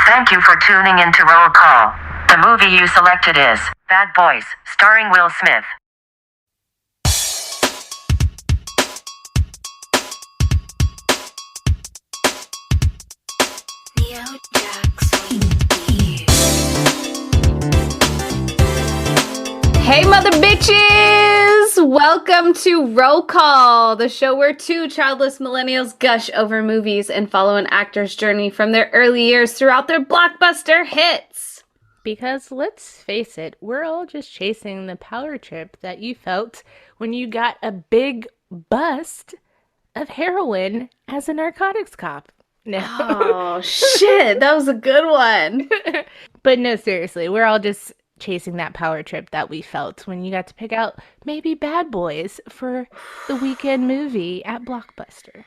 Thank you for tuning in to Roll Call. The movie you selected is Bad Boys, starring Will Smith. Hey, mother bitches! Welcome to Roll Call, the show where two childless millennials gush over movies and follow an actor's journey from their early years throughout their blockbuster hits. Because let's face it, we're all just chasing the power trip that you felt when you got a big bust of heroin as a narcotics cop. No. Oh, shit, that was a good one. But no, seriously, we're all just chasing that power trip that we felt when you got to pick out maybe Bad Boys for the weekend movie at Blockbuster.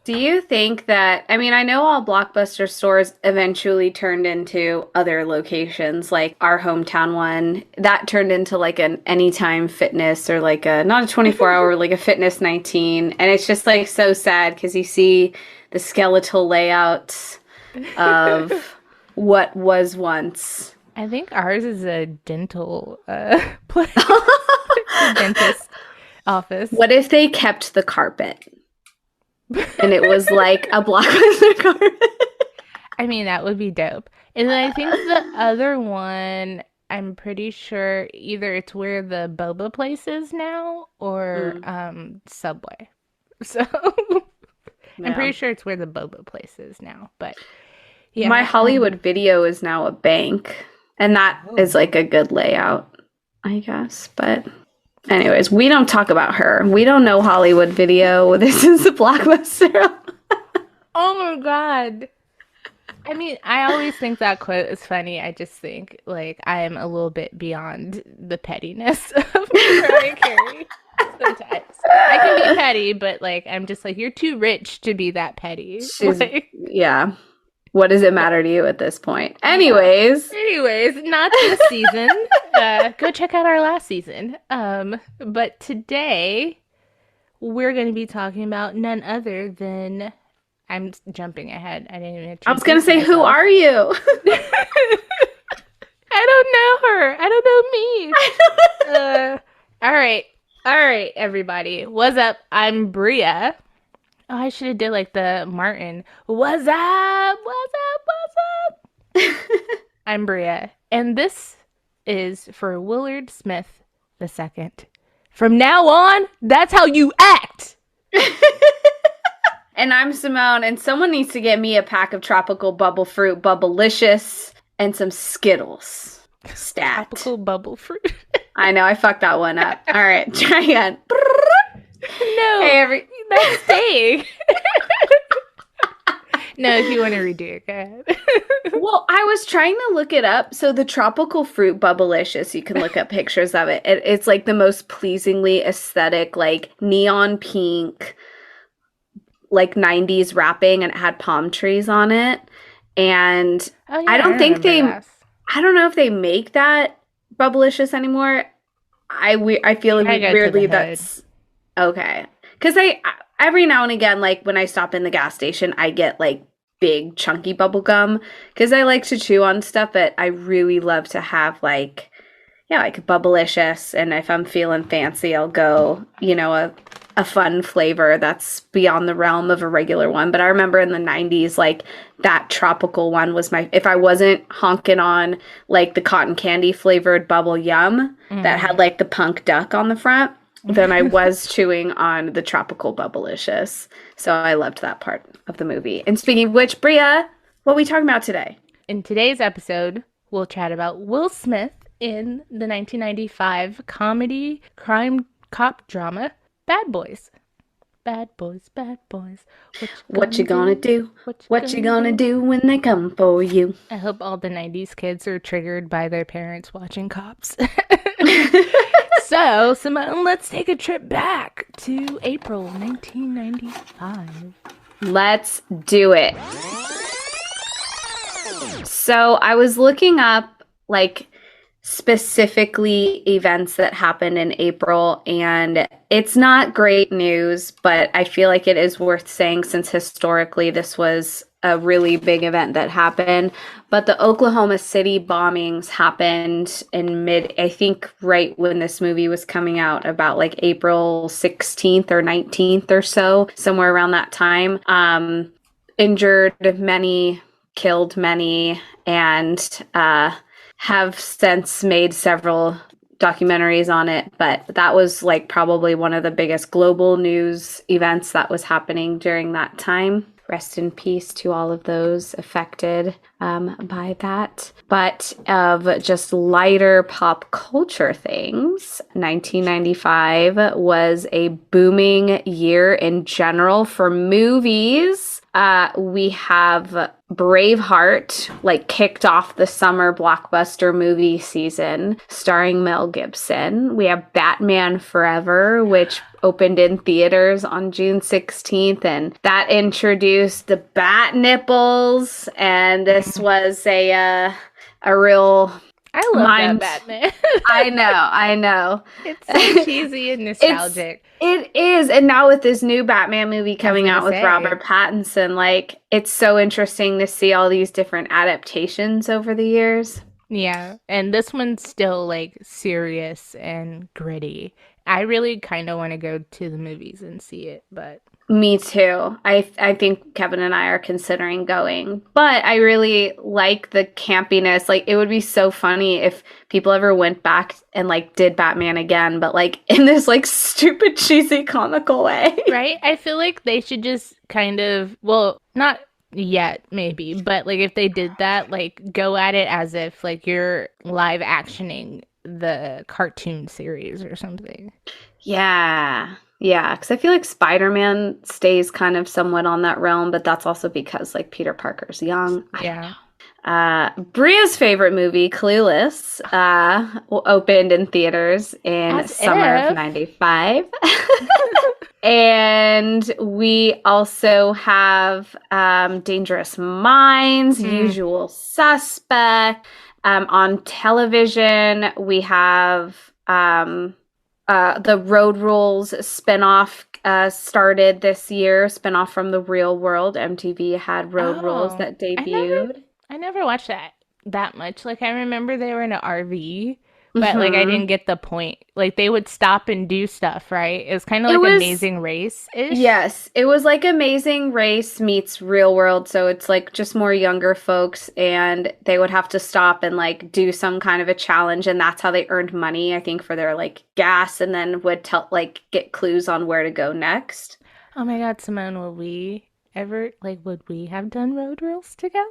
Do you think that, I mean, I know all Blockbuster stores eventually turned into other locations, like our hometown one, that turned into like an Anytime Fitness or like a, not a 24-hour, like a Fitness 19. And it's just like so sad because you see the skeletal layouts of what was once. I think ours is a dental place. Dentist office. What if they kept the carpet? And it was like a Blockbuster carpet? I mean, that would be dope. And then I think the other one, I'm pretty sure either it's where the boba place is now or Subway. So I'm pretty sure it's where the boba place is now. But yeah. My Hollywood Video is now a bank. And that is like a good layout, I guess. But anyways, we don't talk about her. We don't know Hollywood Video. This is a Blockbuster. Oh my God. I mean, I always think that quote is funny. I just think, like, I am a little bit beyond the pettiness of Mariah Carey sometimes. I can be petty, but, like, I'm just like, you're too rich to be that petty. Yeah. What does it matter to you at this point? Anyways, not this season. Go check out our last season. But today we're going to be talking about none other than, I'm jumping ahead. I didn't even. I was going to say, who are you? I don't know her. I don't know me. All right, everybody. What's up? I'm Bria. Oh, I should have did like the Martin. What's up? I'm Bria, and this is for Willard Smith II. From now on, that's how you act. And I'm Simone, and someone needs to get me a pack of tropical bubble fruit, Bubblicious, and some Skittles. Stat. Tropical bubble fruit. I know, I fucked that one up. All right, try again. No, hey, that's staying. No, if you want to redo it, go ahead. Well, I was trying to look it up. So the tropical fruit Bubblicious, you can look up pictures of it. It's like the most pleasingly aesthetic, like neon pink, like 90s wrapping, and it had palm trees on it. And I don't know if they make that Bubblicious anymore. I feel like weirdly that's okay. Because I every now and again, like when I stop in the gas station, I get like big chunky bubble gum because I like to chew on stuff, but I really love to have like Bubblicious. And if I'm feeling fancy, I'll go, a fun flavor that's beyond the realm of a regular one. But I remember in the 90s, like that tropical one was if I wasn't honking on like the cotton candy flavored bubble yum that had like the punk duck on the front, then I was chewing on the tropical Bubblicious. So I loved that part of the movie. And speaking of which, Bria, what are we talking about today? In today's episode, we'll chat about Will Smith in the 1995 comedy crime cop drama, Bad Boys. Bad boys, bad boys. What you gonna do? What you gonna do when they come for you? I hope all the 90s kids are triggered by their parents watching Cops. So, Simone, let's take a trip back to April 1995. Let's do it. So, I was looking up, like, specifically events that happened in April, and it's not great news, but I feel like it is worth saying since historically this was a really big event that happened. But the Oklahoma City bombings happened in I think right when this movie was coming out, about like April 16th or 19th or so, somewhere around that time. Injured many, killed many, and have since made several documentaries on it, but that was like probably one of the biggest global news events that was happening during that time. Rest in peace to all of those affected by that. But of just lighter pop culture things, 1995 was a booming year in general for movies. We have Braveheart, like, kicked off the summer blockbuster movie season, starring Mel Gibson. We have Batman Forever, which opened in theaters on June 16th, and that introduced the bat nipples, and this was a real... I love that Batman. I know. It's so cheesy and nostalgic. It is. And now with this new Batman movie coming out with Robert Pattinson, like, it's so interesting to see all these different adaptations over the years. Yeah. And this one's still, like, serious and gritty. I really kind of want to go to the movies and see it, but... Me too. I think Kevin and I are considering going, but I really like the campiness. Like, it would be so funny if people ever went back and like did Batman again, but like in this like stupid, cheesy, comical way. Right? I feel like they should just kind of, well, not yet maybe, but like if they did that, like go at it as if like you're live actioning the cartoon series or something. Yeah. Yeah, because I feel like Spider-Man stays kind of somewhat on that realm, but that's also because, like, Peter Parker's young. Bria's favorite movie, Clueless, opened in theaters in summer of 95. And we also have Dangerous Minds, Usual Suspect. On television, we have... the Road Rules spinoff started this year, spinoff from The Real World. MTV had Road Rules that debuted. I never watched that much. Like, I remember they were in an RV, but like I didn't get the point. Like, they would stop and do stuff, right? It was kind of like Amazing Race-ish. Yes, it was like Amazing Race meets Real World, so it's like just more younger folks, and they would have to stop and like do some kind of a challenge, and that's how they earned money, I think, for their like gas, and then would get clues on where to go next. Oh my God, Simone, would we have done Road Rules together?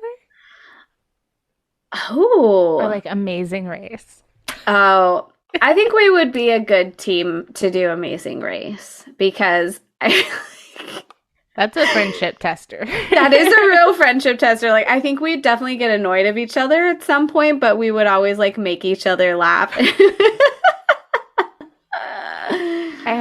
Oh. Or like Amazing Race. Oh, I think we would be a good team to do Amazing Race, because that's a friendship tester. That is a real friendship tester. Like, I think we'd definitely get annoyed of each other at some point, but we would always like make each other laugh. I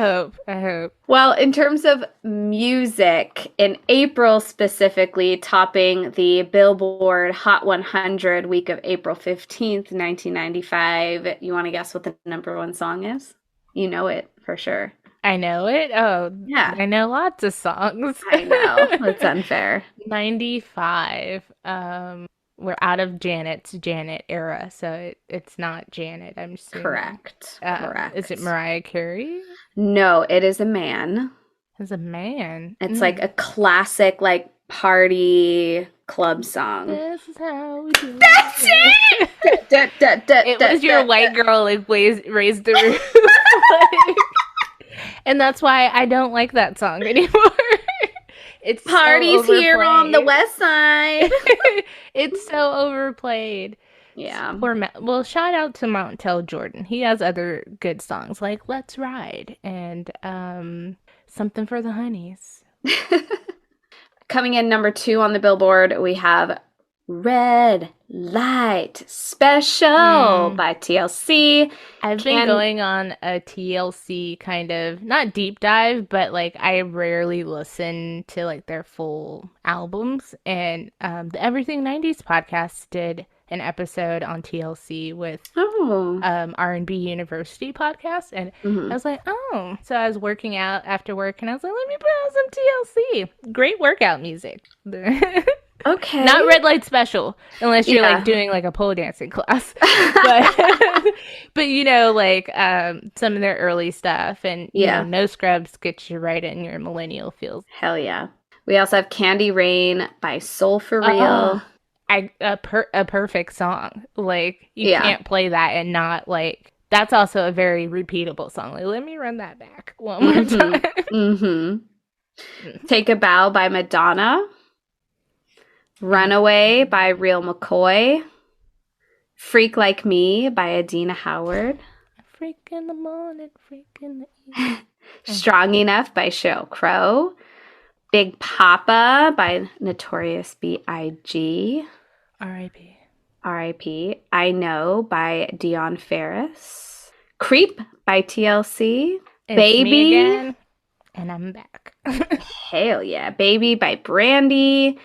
hope. Well, in terms of music, in April specifically, topping the Billboard Hot 100 week of April 15th, 1995, you want to guess what the number one song is? You know it for sure. I know it? Oh, yeah. I know lots of songs. I know. It's unfair. 95. We're out of Janet's Janet era, so it's not Janet, I'm assuming. Correct. Is it Mariah Carey? No, it is a man. It's a man. It's like a classic, like, party club song. This is how we do it. That's it! It was your white girl, like, raised the roof. And that's why I don't like that song anymore. It's parties so here on the west side. It's so overplayed. Yeah. Well, shout out to Montel Jordan. He has other good songs like Let's Ride and Something for the Honeys. Coming in number 2 on the Billboard, we have Red Light Special by TLC. I've been going on a TLC kind of, not deep dive, but like I rarely listen to like their full albums. And the Everything 90s podcast did an episode on TLC with R&B University podcast. And I was like, oh. So I was working out after work and I was like, let me put on some TLC. Great workout music. Okay. Not Red Light Special, unless you're Yeah. like doing like a pole dancing class. But but you know, like some of their early stuff, and you Yeah. know, No Scrubs gets you right in your millennial feels. Hell yeah. We also have Candy Rain by Soul for Real. Oh, a perfect song. Like you Yeah. can't play that and not like. That's also a very repeatable song. Like, let me run that back one more time. Take a Bow by Madonna. Runaway by Real McCoy. Freak Like Me by Adina Howard. Freak in the morning, freak in the evening. Strong Enough by Sheryl Crow. Big Papa by Notorious B.I.G. R.I.P. R.I.P. I Know by Dion Ferris. Creep by TLC. It's Baby. me again, and I'm back. Hell yeah. Baby by Brandy.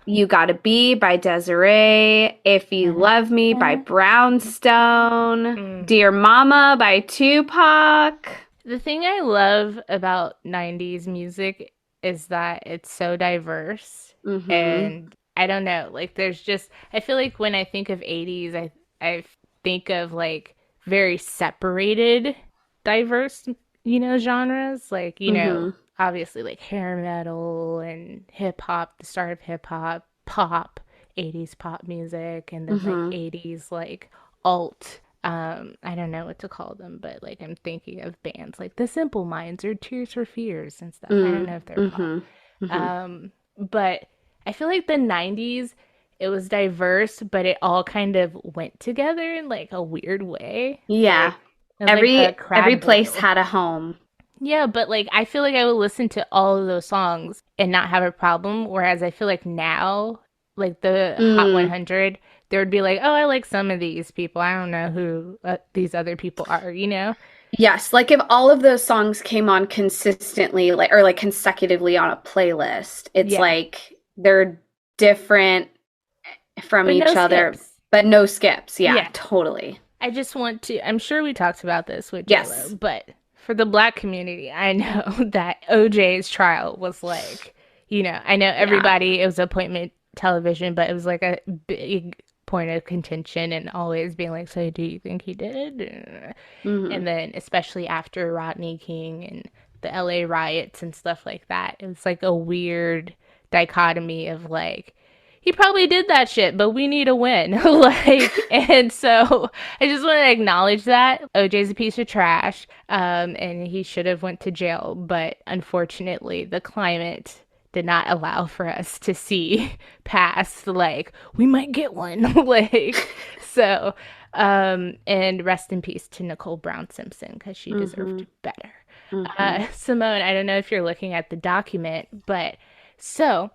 You Gotta Be by Desiree. If You Love Me by Brownstone. Dear Mama by Tupac. The thing I love about 90s music is that it's so diverse. And I don't know, like there's just, I feel like when I think of 80s, I think of like very separated, diverse, you know, genres. Like, you know, obviously like hair metal and hip hop, the start of hip hop, pop, 80s pop music, and then like 80s like alt. I don't know what to call them, but like I'm thinking of bands like The Simple Minds or Tears for Fears and stuff. I don't know if they're pop. But I feel like the 90s, it was diverse, but it all kind of went together in like a weird way. Yeah. Like, every place had a home. Yeah, but like I feel like I would listen to all of those songs and not have a problem. Whereas I feel like now, like the Hot 100, there would be like, oh, I like some of these people. I don't know who these other people are, you know? Yes, like if all of those songs came on consistently, like or like consecutively on a playlist, it's like they're different from But each no other, skips. but no skips. Yeah, totally. I just want to, I'm sure we talked about this with Yes. J-Lo, but for the Black community, I know that OJ's trial was like, you know, I know everybody, it was appointment television, but it was like a big point of contention and always being like, so do you think he did? And then especially after Rodney King and the LA riots and stuff like that, it was like a weird dichotomy of like, he probably did that shit, but we need a win. Like, and so I just want to acknowledge that OJ's a piece of trash, and he should have went to jail. But unfortunately, the climate did not allow for us to see past like we might get one. Like, so, and rest in peace to Nicole Brown Simpson because she deserved better. Simone, I don't know if you're looking at the document, but so.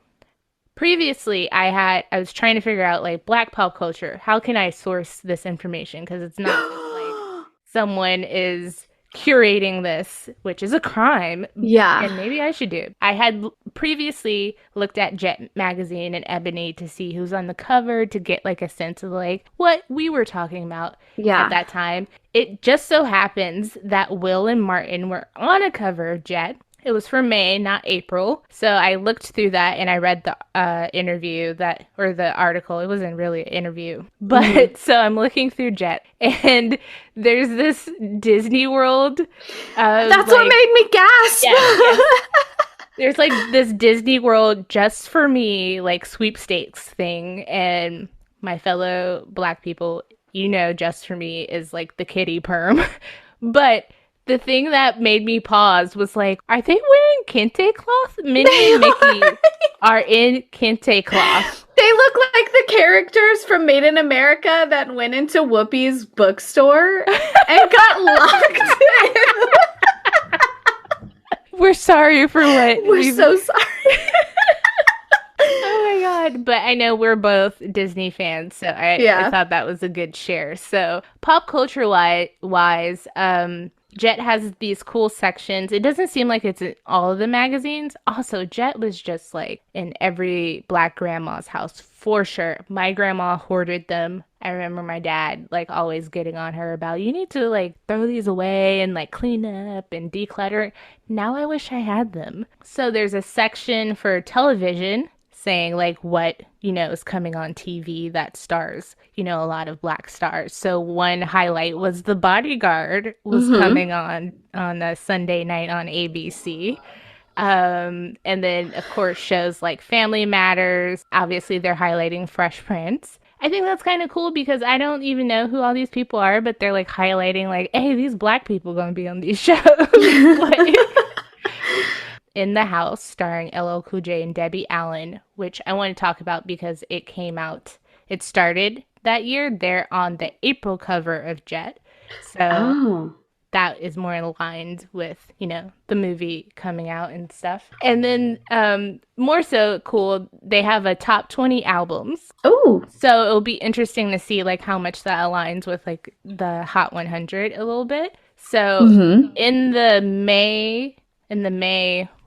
Previously, I was trying to figure out, like, Black pop culture. How can I source this information? Because it's not just, like, someone is curating this, which is a crime. Yeah. And maybe I should do. I had previously looked at Jet Magazine and Ebony to see who's on the cover to get, like, a sense of, like, what we were talking about at that time. It just so happens that Will and Martin were on a cover of Jet. It was for May, not April. So I looked through that and I read the interview or the article. It wasn't really an interview. But so I'm looking through Jet and there's this Disney World. That's what made me gasp. Yeah. There's like this Disney World just for me, like sweepstakes thing. And my fellow Black people, you know, just for me is like the kitty perm. But the thing that made me pause was like, are they wearing kente cloth? Minnie and Mickey are in kente cloth. They look like the characters from Made in America that went into Whoopi's bookstore and got locked in. We're sorry for what We're so sorry. Oh my god. But I know we're both Disney fans, so I thought that was a good share. So pop culture wise, Jet has these cool sections. It doesn't seem like it's in all of the magazines. Also, Jet was just like in every Black grandma's house for sure. My grandma hoarded them. I remember my dad like always getting on her about, you need to like throw these away and like clean up and declutter. Now I wish I had them. So there's a section for television, saying like what, is coming on TV that stars, a lot of black stars. So one highlight was The Bodyguard was coming on a Sunday night on ABC. And then, of course, shows like Family Matters. Obviously, they're highlighting Fresh Prince. I think that's kind of cool because I don't even know who all these people are, but they're like highlighting like, hey, these black people gonna be on these shows. Like, In the House, starring LL Cool J and Debbie Allen, which I want to talk about because it came out. It started that year. They're on the April cover of Jet. So that is more aligned with, the movie coming out and stuff. And then more so cool, they have a top 20 albums. Oh. So it'll be interesting to see like how much that aligns with like the Hot 100 a little bit. So in the May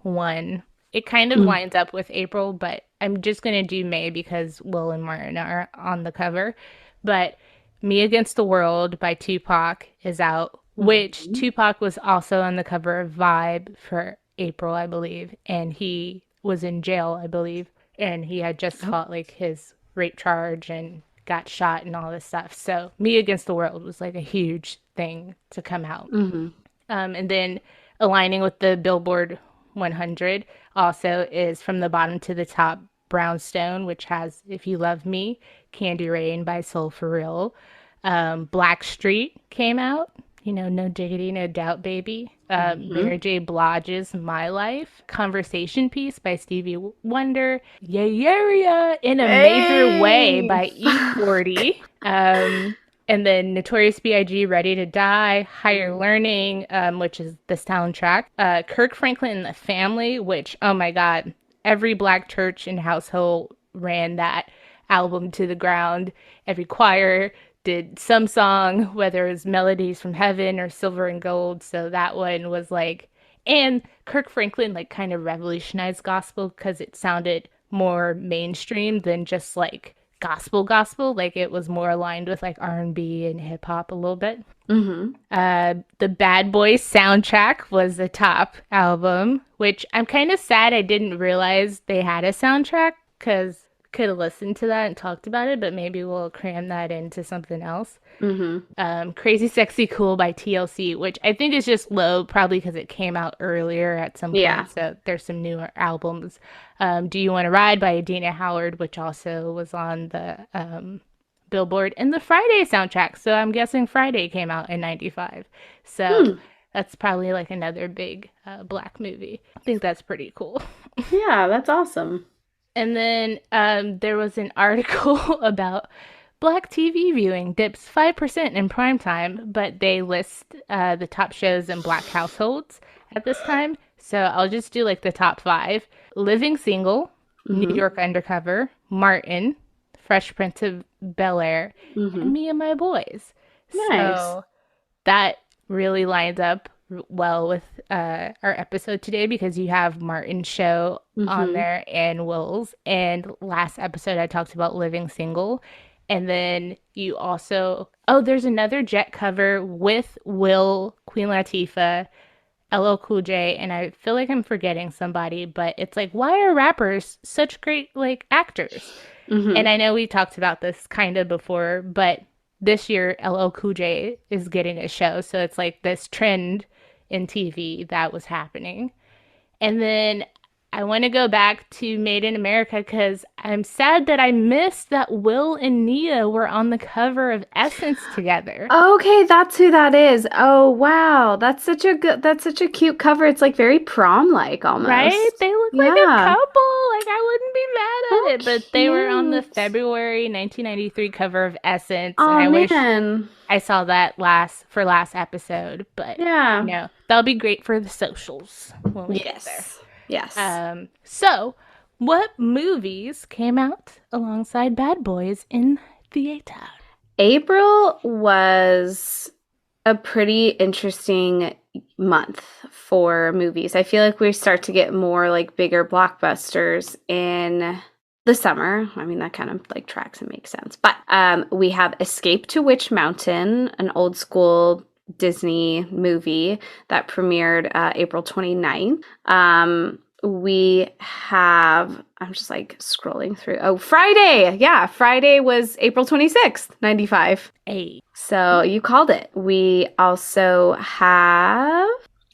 one, it kind of lines up with April, but I'm just going to do May because Will and Martin are on the cover. But Me Against the World by Tupac is out, which Tupac was also on the cover of Vibe for April, I believe. And he was in jail, I believe. And he had just fought like his rape charge and got shot and all this stuff. So Me Against the World was like a huge thing to come out. And then aligning with the Billboard 100 also is From the Bottom to the Top, Brownstone, which has If You Love Me, Candy Rain by Soul For Real. Blackstreet came out, No Diggity, No Doubt, Baby. Mary J. Blige's My Life, Conversation Piece by Stevie Wonder, Yeah, in a Major Way by E40. And then Notorious B.I.G. Ready to Die, Higher Learning, which is the soundtrack. Kirk Franklin and the Family, which, oh my God, every black church and household ran that album to the ground. Every choir did some song, whether it was Melodies from Heaven or Silver and Gold. So that one was like, and Kirk Franklin like kind of revolutionized gospel because it sounded more mainstream than just like gospel, like it was more aligned with like R&B and hip hop a little bit. The Bad Boys soundtrack was the top album, which I'm kind of sad I didn't realize they had a soundtrack because could have listened to that and talked about it, but maybe we'll cram that into something else. Crazy Sexy Cool by TLC, which I think is just low, probably because it came out earlier at some point. So there's some newer albums. Do You Want to Ride by Adina Howard, which also was on the Billboard, and the Friday soundtrack. So I'm guessing Friday came out in 95. So that's probably like another big black movie. I think that's pretty cool. Yeah, that's awesome. And then there was an article about Black TV viewing dips 5% in primetime, but they list the top shows in Black households at this time. So I'll just do like the top 5. Living Single, New York Undercover, Martin, Fresh Prince of Bel-Air, and Me and My Boys. Nice. So that really lines up well with our episode today because you have Martin's show on there and Will's. And last episode I talked about Living Single. And then you also, there's another Jet cover with Will, Queen Latifah, LL Cool J, and I feel like I'm forgetting somebody, but it's like, why are rappers such great like actors? And I know we talked about this kind of before, but this year LL Cool J is getting a show. So it's like this trend in TV that was happening. And then I want to go back to Made in America because I'm sad that I missed that Will and Nia were on the cover of Essence together. Okay, that's who that is. Oh, wow. That's such a cute cover. It's like very prom-like almost. Right? They look like a couple. Like I wouldn't be mad at it. But they were on the February 1993 cover of Essence. Oh, and I man. wish I saw that last episode. But that'll be great for the socials when we get there. Yes. So, what movies came out alongside Bad Boys in theater? April was a pretty interesting month for movies. I feel like we start to get more like bigger blockbusters in the summer. I mean, that kind of like tracks and makes sense. But we have Escape to Witch Mountain, an old school Disney movie that premiered April 29th. we have, I'm just like scrolling through. Oh, Friday. Yeah, Friday was April 26th, 95. Hey. So you called it. We also have,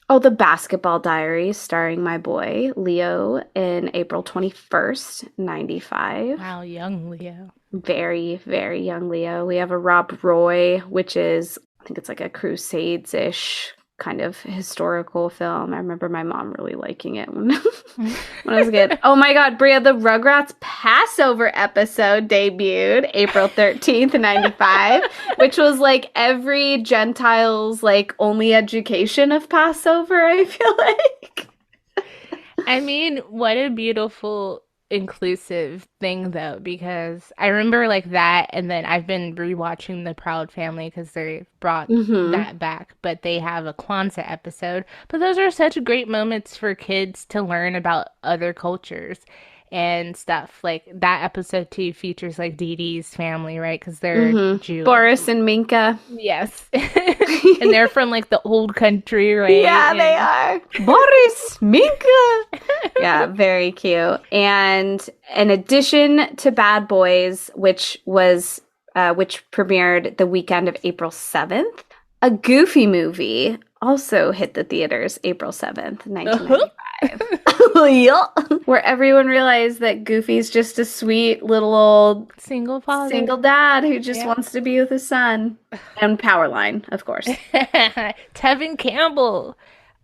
The Basketball Diaries starring my boy Leo in April 21st, 95. Wow, young Leo. Very, very young Leo. We have a Rob Roy, which is, I think it's like a Crusades-ish kind of historical film. I remember my mom really liking it when, when I was a kid. Oh my god, Bria, the Rugrats Passover episode debuted April 13th, 95, which was like every Gentile's like only education of Passover, I feel like. I mean, what a beautiful inclusive thing though, because I remember like that, and then I've been rewatching The Proud Family because they brought that back, but they have a Kwanzaa episode. But those are such great moments for kids to learn about other cultures and stuff. Like that episode too features like Dee Dee's family, right? Because they're Jewish. Boris and Minka. Yes. And they're from like the old country, right? Yeah, they are. Boris, Minka. Yeah, very cute. And in addition to Bad Boys, which premiered the weekend of April 7th, a Goofy movie also hit the theaters April 7th, 1995. Yeah. Where everyone realized that Goofy's just a sweet little old single father, single dad who just wants to be with his son. And Powerline, of course. Tevin Campbell.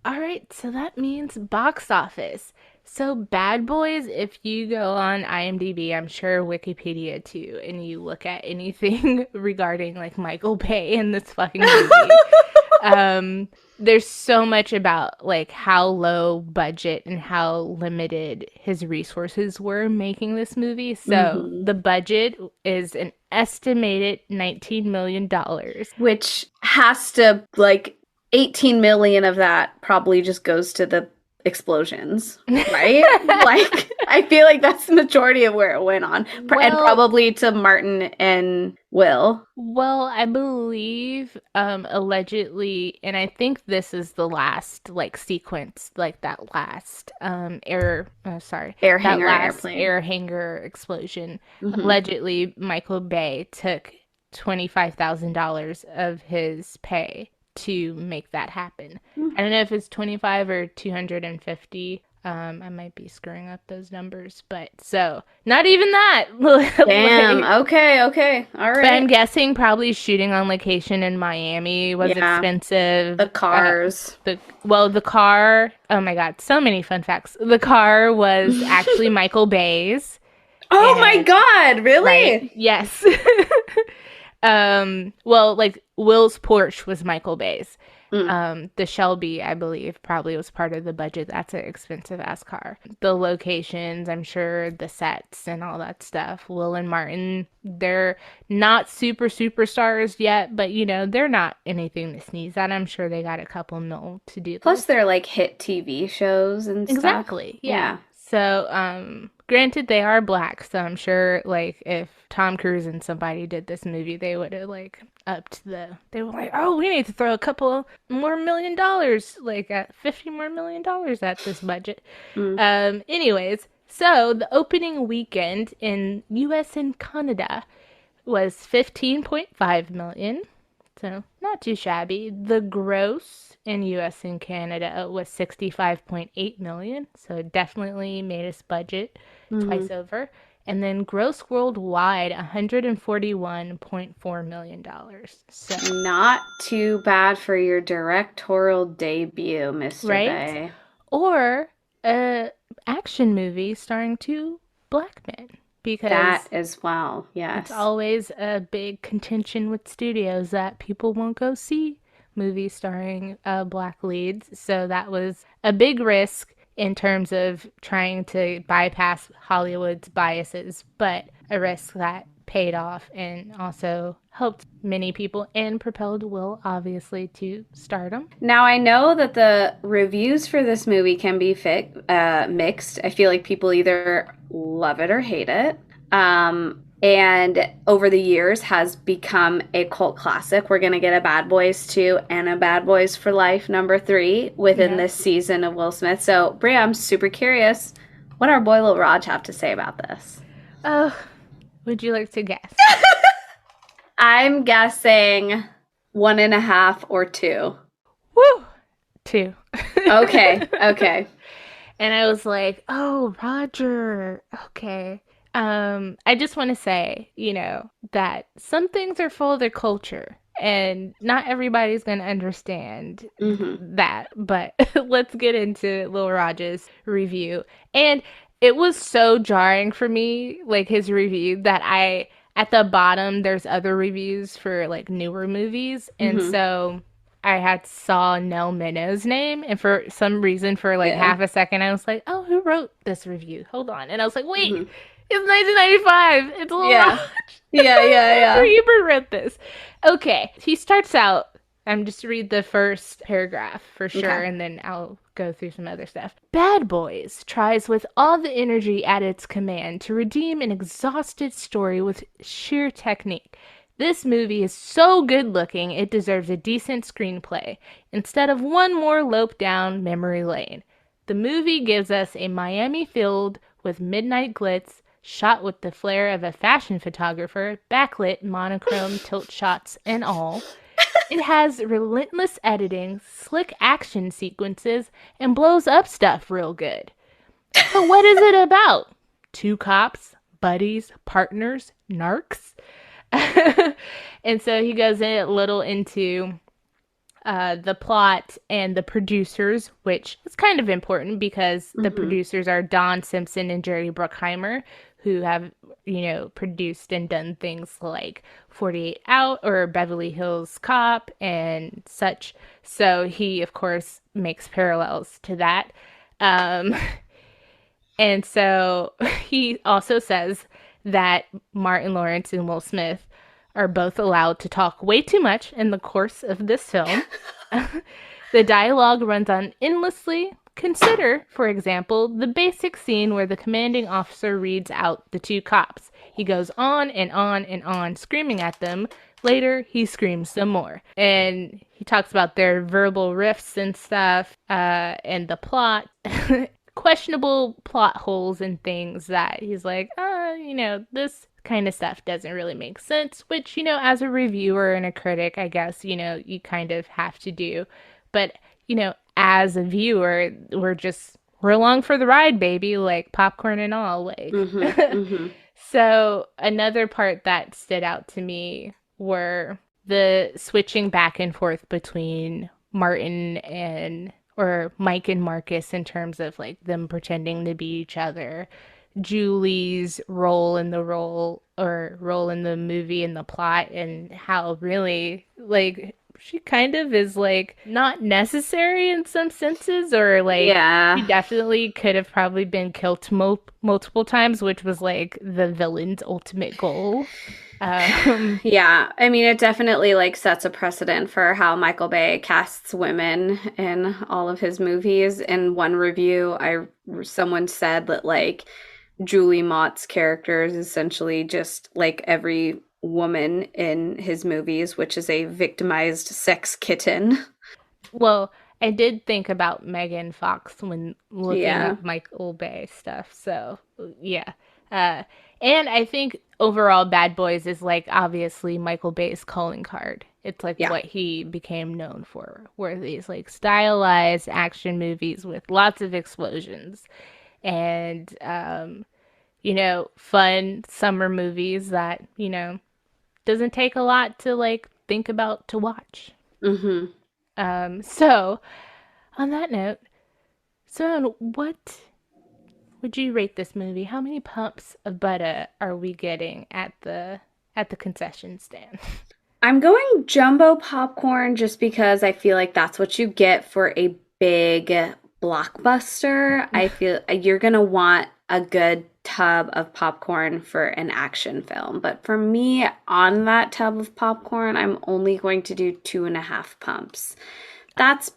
All right, so that means box office. So Bad Boys, if you go on IMDb, I'm sure Wikipedia too, and you look at anything regarding like Michael Bay in this fucking movie, there's so much about like how low budget and how limited his resources were making this movie. So the budget is an estimated $19 million. Which has to, like, 18 million of that probably just goes to the explosions, right? Like, I feel like that's the majority of where it went on. And probably to Martin and Will. Well, I believe allegedly, and I think this is the last like sequence, like that last air hanger explosion. Allegedly, Michael Bay took $25,000 of his pay to make that happen. I don't know if it's 25 or 250. I might be screwing up those numbers, but so not even that. Damn. Okay. All right. But I'm guessing probably shooting on location in Miami was expensive. The cars. The car. Oh my god, so many fun facts. The car was actually Michael Bay's. Oh my god, really? Right? Yes. Well, like Will's Porsche was Michael Bay's. The Shelby, I believe, probably was part of the budget. That's an expensive ass car. The locations, I'm sure, the sets and all that stuff. Will and Martin, they're not superstars yet, but you know, they're not anything to sneeze at. I'm sure they got a couple mil to do. Plus, they're like hit TV shows and stuff. Exactly. Yeah. So, granted, they are black, so I'm sure, like, if Tom Cruise and somebody did this movie, they would have, like, they were like, oh, we need to throw a couple more $1 million, like, at $50 more million at this budget. Anyways, so the opening weekend in U.S. and Canada was $15.5 million, so not too shabby. The gross in US and Canada was $65.8 million, so definitely made us budget twice over. And then gross worldwide, $141.4 million. So not too bad for your directorial debut, Mr. Bay. Or a action movie starring two black men. Because that as well, yes. It's always a big contention with studios that people won't go see movies starring black leads. So that was a big risk in terms of trying to bypass Hollywood's biases, but a risk that paid off and also helped many people and propelled Will, obviously, to stardom. Now, I know that the reviews for this movie can be mixed. I feel like people either love it or hate it. and over the years has become a cult classic. We're going to get a Bad Boys 2 and a Bad Boys for Life #3 within this season of Will Smith. So, Bria, I'm super curious. What our boy Lil Raj have to say about this? Oh, would you like to guess? I'm guessing 1.5 or 2. Woo! 2. Okay. And I was like, oh, Roger. Okay. I just want to say, that some things are for their culture and not everybody's going to understand that. But let's get into Lil Raj's review. And it was so jarring for me, like his review, that at the bottom, there's other reviews for like newer movies. And so I had saw Nell Mino's name, and for some reason, for like half a second, I was like, "Oh, who wrote this review? Hold on!" And I was like, "Wait, it's 1995. It's Lil Raj. Yeah. Roger Ebert wrote this." Okay, he starts out. I'm just read the first paragraph for sure, and then I'll go through some other stuff. Bad Boys tries with all the energy at its command to redeem an exhausted story with sheer technique. This movie is so good looking, it deserves a decent screenplay, instead of one more lope down memory lane. The movie gives us a Miami filled with midnight glitz, shot with the flair of a fashion photographer, backlit monochrome tilt shots and all. It has relentless editing, slick action sequences, and blows up stuff real good. But what is it about? 2 cops, buddies, partners, narcs? And so he goes a little into the plot and the producers, which is kind of important because the producers are Don Simpson and Jerry Bruckheimer, who have, produced and done things like 48 Out or Beverly Hills Cop and such. So he, of course, makes parallels to that. And so he also says that Martin Lawrence and Will Smith are both allowed to talk way too much in the course of this film. The dialogue runs on endlessly. Consider, for example, the basic scene where the commanding officer reads out the 2 cops. He goes on and on and on, screaming at them. Later, he screams some more. And he talks about their verbal riffs and stuff, and the plot. Questionable plot holes and things that he's like, this kind of stuff doesn't really make sense, which, as a reviewer and a critic, I guess, you kind of have to do. But, as a viewer, we're along for the ride, baby, like popcorn and all. Like, So another part that stood out to me were the switching back and forth between Mike and Marcus in terms of like them pretending to be each other. Julie's role in the movie and the plot, and how really like she kind of is like not necessary in some senses, or like she definitely could have probably been killed multiple times, which was like the villain's ultimate goal. Yeah, I mean, it definitely like sets a precedent for how Michael Bay casts women in all of his movies. In one review, someone said that like Julie Mott's character is essentially just like every woman in his movies, which is a victimized sex kitten. Well, I did think about Megan Fox when looking at Michael Bay stuff. So, yeah. And I think overall Bad Boys is like obviously Michael Bay's calling card. It's like what he became known for, were these like stylized action movies with lots of explosions and, fun summer movies that, doesn't take a lot to like think about to watch. So on that note, so what would you rate this movie? How many pumps of butter are we getting at the concession stand? I'm going jumbo popcorn just because I feel like that's what you get for a big blockbuster. I feel you're going to want a good tub of popcorn for an action film. But for me, on that tub of popcorn, I'm only going to do 2.5 pumps. That's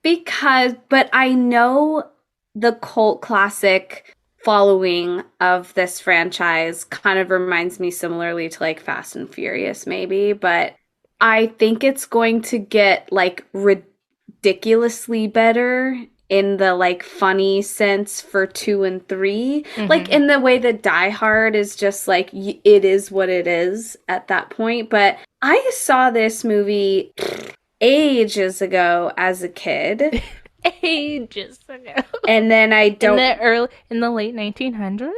because, but I know the cult classic following of this franchise kind of reminds me similarly to like Fast and Furious maybe, but I think it's going to get like ridiculously better in the like funny sense for 2 and 3. Like in the way that Die Hard is just like it is what it is at that point. But I saw this movie ages ago as a kid. Ages ago. And then I don't in the late 1900s?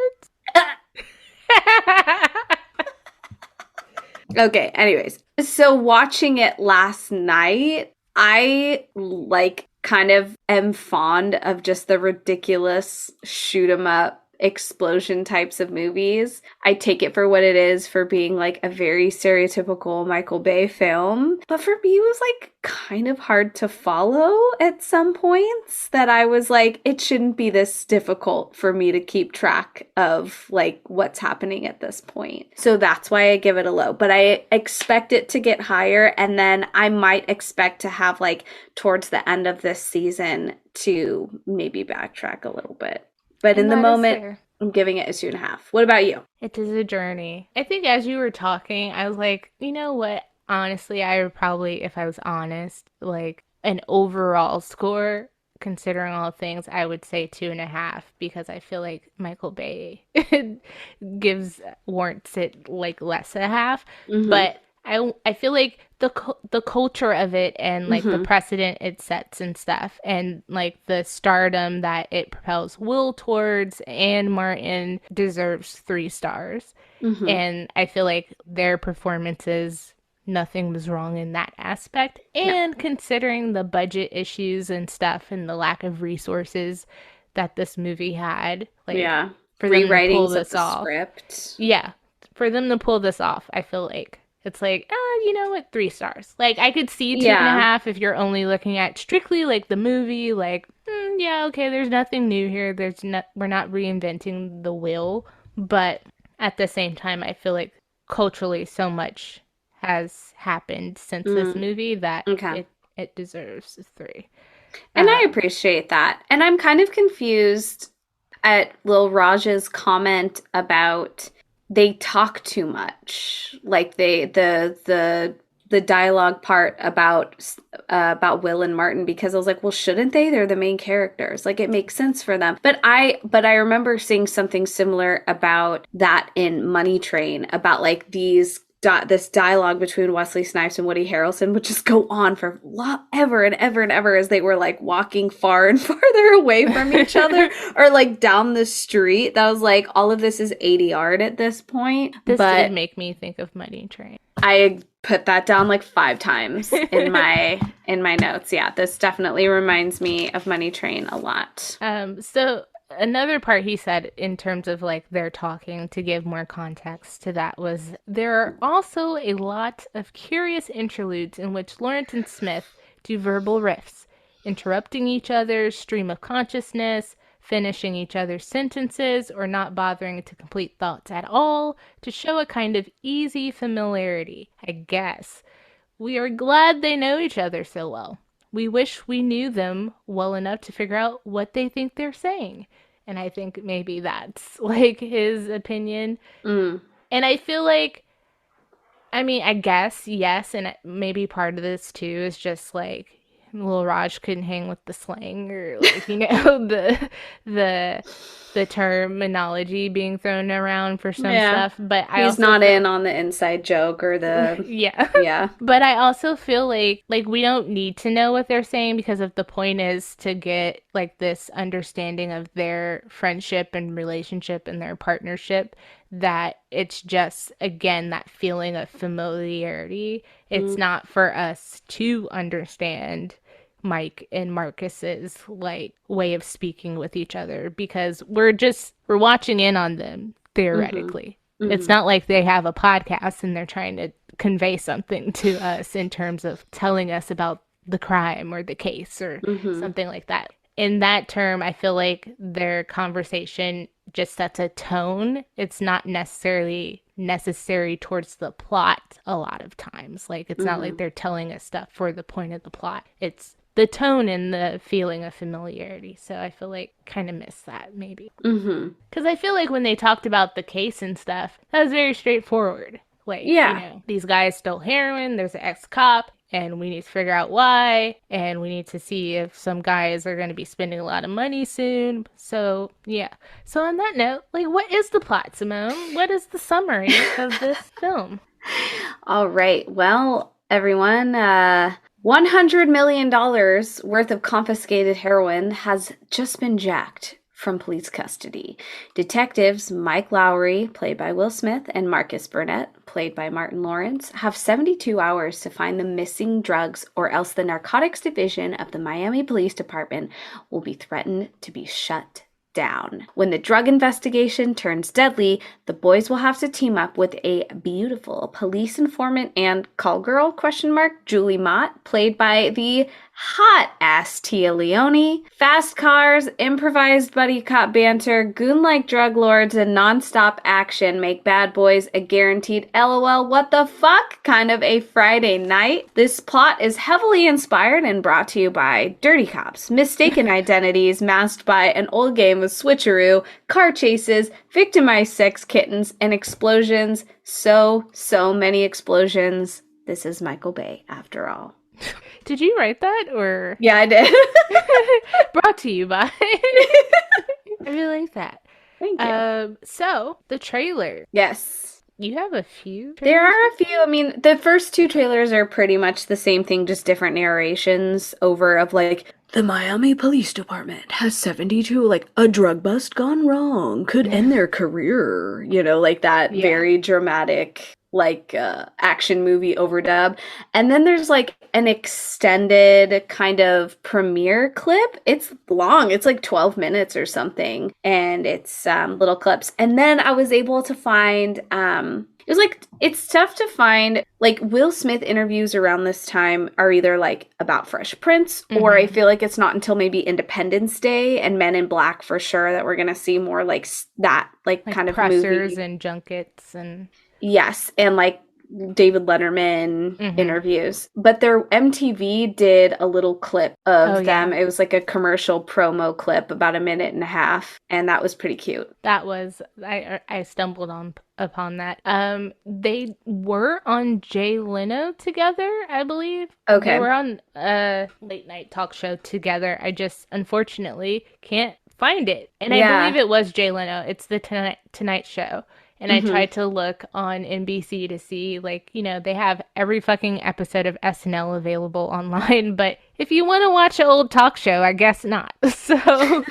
Okay, anyways. So watching it last night, I like kind of am fond of just the ridiculous shoot 'em up explosion types of movies. I take it for what it is, for being like a very stereotypical Michael Bay film. But for me, it was like kind of hard to follow at some points, that I was like, it shouldn't be this difficult for me to keep track of like what's happening at this point. So that's why I give it a low. But I expect it to get higher, and then I might expect to have like towards the end of this season to maybe backtrack a little bit. But in the moment, I'm giving it a 2.5. What about you? It is a journey. I think as you were talking, I was like, you know what? Honestly, I would probably, if I was honest, like an overall score, considering all things, I would say 2.5, because I feel like Michael Bay warrants it like less a half. But I feel like the culture of it, and like the precedent it sets and stuff, and like the stardom that it propels Will towards and Martin, deserves 3 stars. And I feel like their performances, nothing was wrong in that aspect. And considering the budget issues and stuff and the lack of resources that this movie had, like for them to pull this off, script. For them to pull this off, I feel like it's like, you know what, 3 stars. Like, I could see 2.5 if you're only looking at strictly, like, the movie. Like, okay, there's nothing new here. We're not reinventing the wheel. But at the same time, I feel like culturally so much has happened since this movie that it deserves 3. And I appreciate that. And I'm kind of confused at Lil Raj's comment about they talk too much, like the dialogue part about Will and Martin, because I was like, well, shouldn't they? They're the main characters. Like, it makes sense for them. But I remember seeing something similar about that in Money Train, about like this dialogue between Wesley Snipes and Woody Harrelson would just go on for ever and ever and ever, as they were like walking far and farther away from each other, or like down the street. That was like, all of this is ADR'd at this point. This did make me think of Money Train. I put that down like 5 times in my notes. Yeah, this definitely reminds me of Money Train a lot. So another part he said in terms of like their talking, to give more context to that, was there are also a lot of curious interludes in which Lawrence and Smith do verbal riffs, interrupting each other's stream of consciousness, finishing each other's sentences, or not bothering to complete thoughts at all, to show a kind of easy familiarity, I guess. We are glad they know each other so well. We wish we knew them well enough to figure out what they think they're saying. And I think maybe that's like his opinion. And I feel like, I mean, I guess, yes, and maybe part of this too is just like Lil Raj couldn't hang with the slang, or like, you know, the terminology being thrown around for some stuff. But he's not in on the inside joke or the yeah. But I also feel like we don't need to know what they're saying, because if the point is to get like this understanding of their friendship and relationship and their partnership, that it's just, again, that feeling of familiarity. It's not for us to understand Mike and Marcus's like way of speaking with each other, because we're watching in on them theoretically. It's not like they have a podcast and they're trying to convey something to us in terms of telling us about the crime or the case or something like that. In that term, I feel like their conversation just sets a tone. It's not necessarily necessary towards the plot a lot of times. Like, it's not like they're telling us stuff for the point of the plot. It's the tone and the feeling of familiarity. So I feel like kind of missed that maybe. Because I feel like when they talked about the case and stuff, that was very straightforward. Like, these guys stole heroin, there's an ex-cop, and we need to figure out why, and we need to see if some guys are going to be spending a lot of money soon. So, yeah. So on that note, like, what is the plot, Simone? What is the summary of this film? All right. Well, everyone, $100 million worth of confiscated heroin has just been jacked from police custody. Detectives Mike Lowry, played by Will Smith, and Marcus Burnett, played by Martin Lawrence, have 72 hours to find the missing drugs, or else the narcotics division of the Miami Police Department will be threatened to be shut down. When the drug investigation turns deadly, the boys will have to team up with a beautiful police informant and call girl, Julie Mott, played by the hot-ass Tea Leoni. Fast cars, improvised buddy cop banter, goon-like drug lords, and non-stop action make Bad Boys a guaranteed LOL what the fuck kind of a Friday night. This plot is heavily inspired and brought to you by dirty cops, mistaken identities masked by an old game of switcheroo, car chases, victimized sex kittens, and explosions. So many explosions. This is Michael Bay, after all. Did you write that, or? Yeah, I did. Brought to you by. I really like that. Thank you. So, the trailer. Yes. You have a few trailers? There are a few. I mean, the first two trailers are pretty much the same thing, just different narrations over of like, the Miami Police Department has 72, like, a drug bust gone wrong could end their career. You know, like that very dramatic, like, action movie overdub. And then there's like an extended kind of premiere clip. It's long. It's like 12 minutes or something. And it's little clips. And then I was able to find, it was like, it's tough to find, like, Will Smith interviews around this time are either like about Fresh Prince, or I feel like it's not until maybe Independence Day and Men in Black for sure that we're going to see more like that, like kind of pressers movie. And junkets and... Yes, and like David Letterman interviews. But their MTV did a little clip of them. It was like a commercial promo clip, about a minute and a half, and that was pretty cute. That was, I stumbled upon that. They were on Jay Leno together, I believe. Okay. They were on a late night talk show together. I just unfortunately can't find it. And I believe it was Jay Leno. It's the Tonight Show. And I tried to look on NBC to see, like, you know, they have every fucking episode of SNL available online. But if you want to watch an old talk show, I guess not. So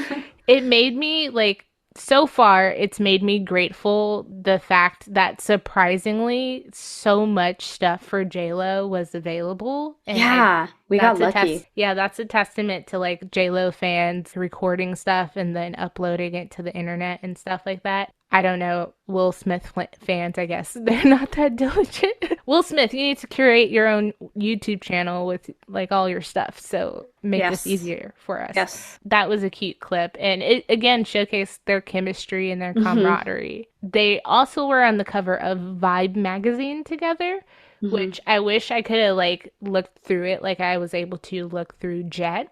it made me, like, so far, it's made me grateful the fact that surprisingly so much stuff for JLo was available. And we got lucky. That's a testament to, like, JLo fans recording stuff and then uploading it to the internet and stuff like that. I don't know, Will Smith fans, I guess. They're not that diligent. Will Smith, you need to curate your own YouTube channel with, like, all your stuff. So make this easier for us. Yes. That was a cute clip. And it, again, showcased their chemistry and their camaraderie. They also were on the cover of Vibe magazine together, which I wish I could have, like, looked through it like I was able to look through Jet.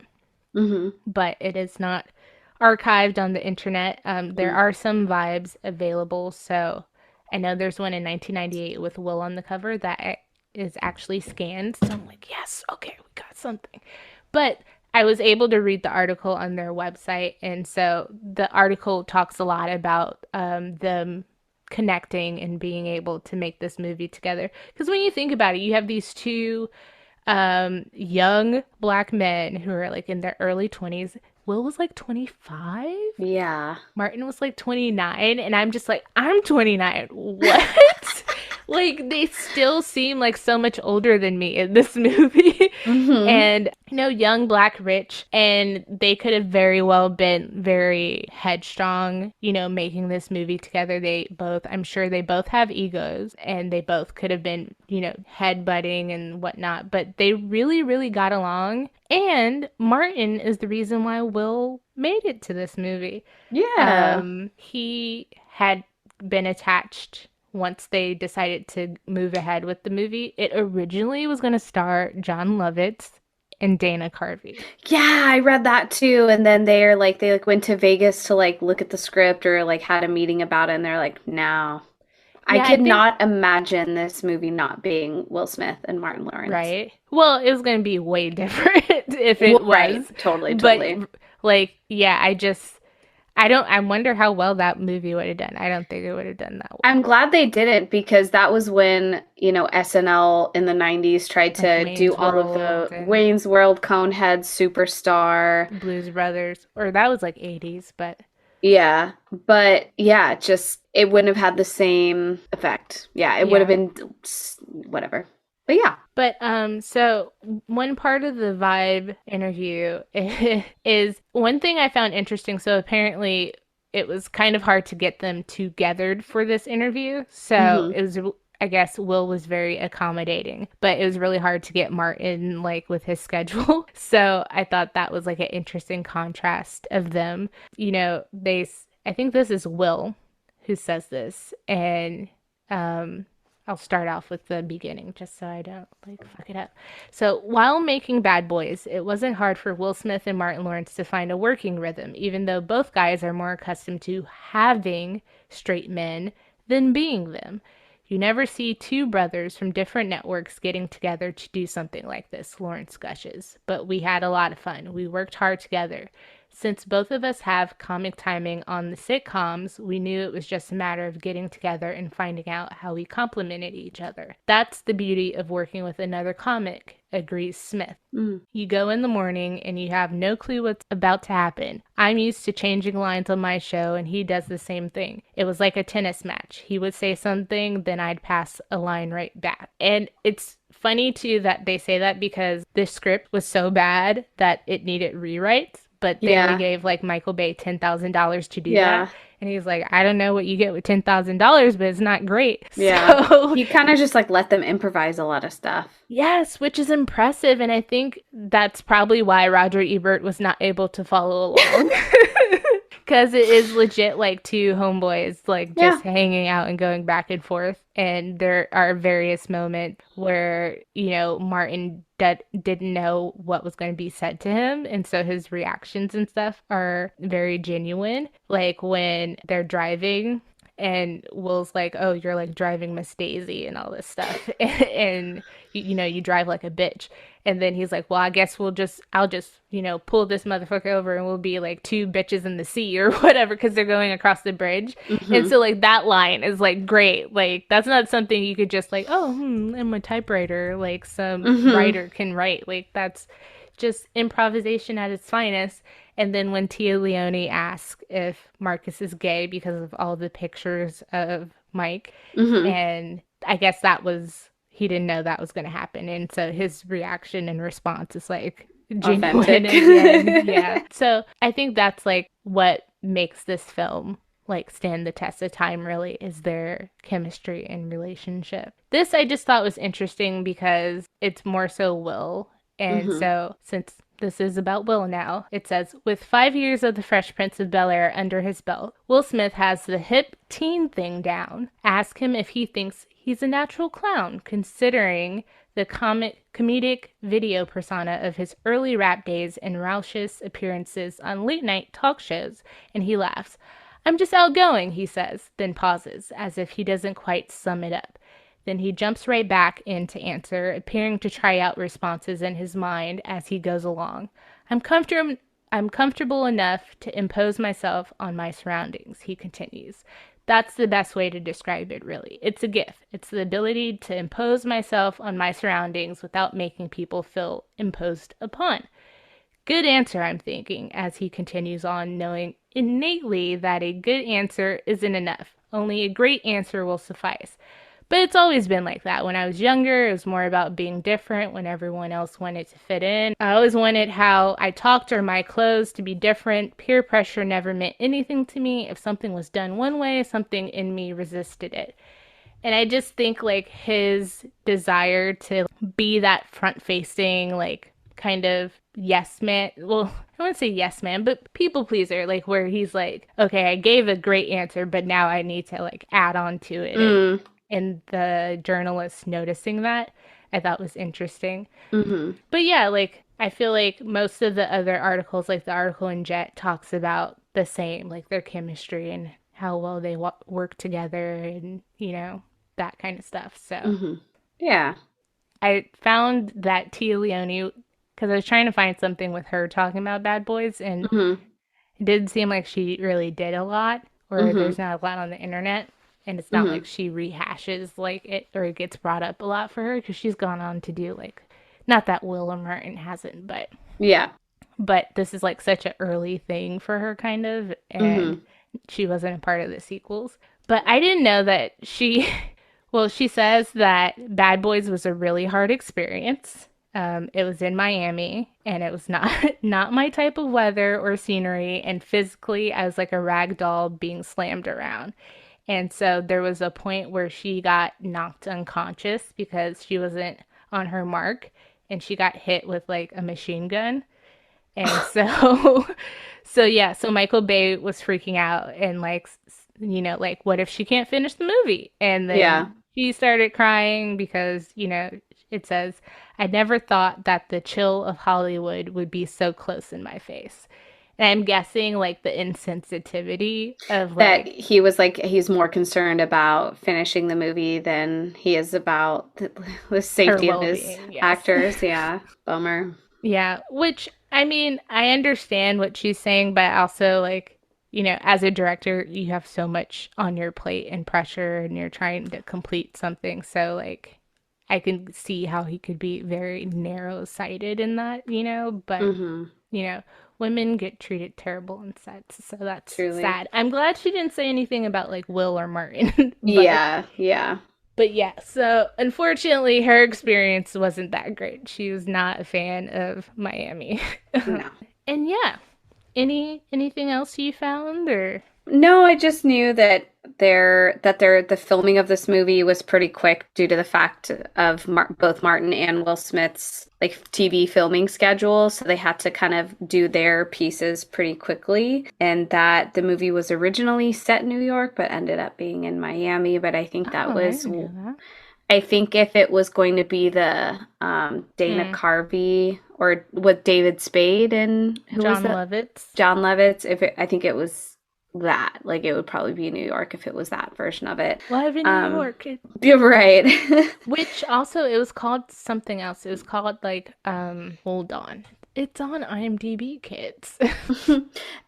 But it is not archived on the internet. There are some Vibes available, so I know there's one in 1998 with Will on the cover that is actually scanned, so I'm like, yes, okay, we got something. But I was able to read the article on their website, and so the article talks a lot about them connecting and being able to make this movie together, because when you think about it, you have these two young black men who are, like, in their early 20s. Will was like 25. Yeah. Martin was like 29. And I'm just like, I'm 29. What? Like, they still seem like so much older than me in this movie. And, you know, young, black, rich. And they could have very well been very headstrong, you know, making this movie together. I'm sure they both have egos. And they both could have been, you know, headbutting and whatnot. But they really, really got along. And Martin is the reason why Will made it to this movie. Yeah. He had been attached once they decided to move ahead with the movie. It originally was going to star John Lovitz, and Dana Carvey. Yeah, I read that too. And then they went to Vegas to like look at the script or like had a meeting about it, and they're like, no. I Yeah, I could think, not imagine this movie not being Will Smith and Martin Lawrence. right? Well, it was going to be way different if it was. Right. Totally. But like, yeah, I wonder how well that movie would have done. I don't think it would have done that well. I'm glad they didn't, because that was when, SNL in the 90s tried to Like do Wayne's all of World the and Wayne's World, Conehead, Superstar. Blues Brothers, or that was like 80s, but Yeah. But yeah, it wouldn't have had the same effect. Yeah, it would have been whatever. But yeah. But so one part of the Vibe interview is one thing I found interesting. So apparently it was kind of hard to get them together for this interview. So it was, I guess Will was very accommodating, but it was really hard to get Martin like with his schedule. So I thought that was like an interesting contrast of them. I think this is Will who says this, and I'll start off with the beginning just so I don't like fuck it up. So while making Bad Boys, it wasn't hard for Will Smith and Martin Lawrence to find a working rhythm, even though both guys are more accustomed to having straight men than being them. You never see two brothers from different networks getting together to do something like this, Lawrence gushes. But we had a lot of fun. We worked hard together. Since both of us have comic timing on the sitcoms, we knew it was just a matter of getting together and finding out how we complemented each other. That's the beauty of working with another comic, agrees Smith. You go in the morning and you have no clue what's about to happen. I'm used to changing lines on my show, and he does the same thing. It was like a tennis match. He would say something, then I'd pass a line right back. And it's funny too that they say that, because this script was so bad that it needed rewrites. But they only gave like Michael Bay $10,000 to do that. And he's like, I don't know what you get with $10,000, but it's not great. Yeah. So, he kind of just like let them improvise a lot of stuff. Yes, which is impressive. And I think that's probably why Roger Ebert was not able to follow along. Because it is legit like two homeboys like just hanging out and going back and forth. And there are various moments where, Martin didn't know what was going to be said to him. And so his reactions and stuff are very genuine. Like when they're driving and Will's like, oh, you're like driving Miss Daisy and all this stuff. And you drive like a bitch. And then he's like, well, I guess I'll just, pull this motherfucker over and we'll be like two bitches in the sea or whatever, because they're going across the bridge. And so like that line is like great. Like that's not something you could just like, in my typewriter, like some writer can write. Like that's just improvisation at its finest. And then when Tea Leoni asks if Marcus is gay because of all the pictures of Mike, and I guess he didn't know that was going to happen. And so his reaction and response is like genuine. Yeah. So I think that's like what makes this film like stand the test of time, really, is their chemistry and relationship. This I just thought was interesting because it's more so Will. And so since this is about Will now, it says, with 5 years of the Fresh Prince of Bel-Air under his belt, Will Smith has the hip teen thing down. Ask him if he thinks he's a natural clown, considering the comedic video persona of his early rap days and raucous appearances on late-night talk shows, and he laughs. I'm just outgoing, he says, then pauses, as if he doesn't quite sum it up. Then he jumps right back in to answer, appearing to try out responses in his mind as he goes along. I'm comfortable enough to impose myself on my surroundings, he continues. That's the best way to describe it, really. It's a gift. It's the ability to impose myself on my surroundings without making people feel imposed upon. Good answer, I'm thinking, as he continues on, knowing innately that a good answer isn't enough. Only a great answer will suffice. But it's always been like that. When I was younger, it was more about being different when everyone else wanted to fit in. I always wanted how I talked or my clothes to be different. Peer pressure never meant anything to me. If something was done one way, something in me resisted it. And I just think like his desire to be that front-facing, like kind of yes man. Well, I wouldn't say yes man, but people pleaser, like where he's like, okay, I gave a great answer, but now I need to like add on to it. And the journalist noticing that I thought was interesting. Mm-hmm. But yeah, like I feel like most of the other articles, like the article in Jet, talks about the same, like their chemistry and how well they work together and, that kind of stuff. So Mm-hmm. Yeah. I found that Tea Leoni, because I was trying to find something with her talking about Bad Boys, and Mm-hmm. it didn't seem like she really did a lot, or Mm-hmm. there's not a lot on the internet. And it's not Mm-hmm. like she rehashes like it or it gets brought up a lot for her because she's gone on to do like, not that Willa Martin hasn't, Yeah. but this is like such an early thing for her kind of, and Mm-hmm. she wasn't a part of the sequels. But I didn't know that she well, she says that Bad Boys was a really hard experience. It was in Miami, and it was not not my type of weather or scenery, and physically I was like a rag doll being slammed around. And so there was a point where she got knocked unconscious because she wasn't on her mark, and she got hit with like a machine gun. And so, so yeah, so Michael Bay was freaking out and like, like, what if she can't finish the movie? And Yeah. then she started crying because, it says, I never thought that the chill of Hollywood would be so close in my face. And I'm guessing like the insensitivity of That like he was like, he's more concerned about finishing the movie than he is about the her safety of well his being. Yes. actors. Yeah. Bummer. Yeah, which I mean, I understand what she's saying, but also like, as a director, you have so much on your plate and pressure and you're trying to complete something. So like I can see how he could be very narrow-sighted in that, but Mm-hmm. you know, women get treated terrible in sets, so that's Truly. sad. I'm glad she didn't say anything about like Will or Martin, but Yeah. Yeah. yeah, so unfortunately, her experience wasn't that great. She was not a fan of Miami. No. And yeah, anything else you found or No, I just knew that the filming of this movie was pretty quick due to the fact of both Martin and Will Smith's like TV filming schedule, so they had to kind of do their pieces pretty quickly, and that the movie was originally set in New York but ended up being in Miami, but I think that oh, I was didn't know that. I think if it was going to be the Dana Hmm. Carvey or with David Spade and who was John that? Lovitz. John Lovitz. I think it was that, like it would probably be New York if it was that version of it. Live in New York. You're right. Which also it was called something else. It was called like hold on. It's on IMDb, kids.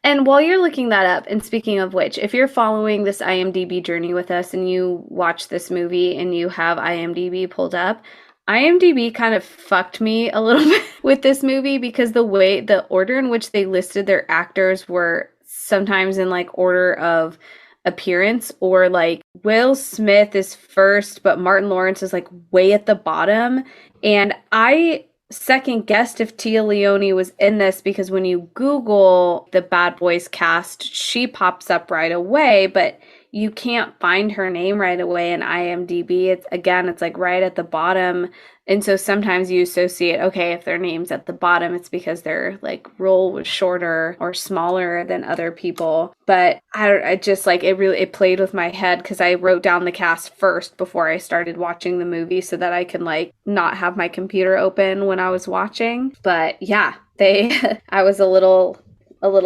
And while you're looking that up, and speaking of which, if you're following this IMDb journey with us and you watch this movie and you have IMDb pulled up, IMDb kind of fucked me a little bit with this movie because the order in which they listed their actors were sometimes in like order of appearance, or like Will Smith is first, but Martin Lawrence is like way at the bottom. And I second guessed if Tea Leoni was in this because when you Google the Bad Boys cast, she pops up right away, but you can't find her name right away in IMDb. It's like right at the bottom. And so sometimes you associate, okay, if their name's at the bottom, it's because their like role was shorter or smaller than other people. But I just like it played with my head because I wrote down the cast first before I started watching the movie so that I can like not have my computer open when I was watching. But yeah, I was a little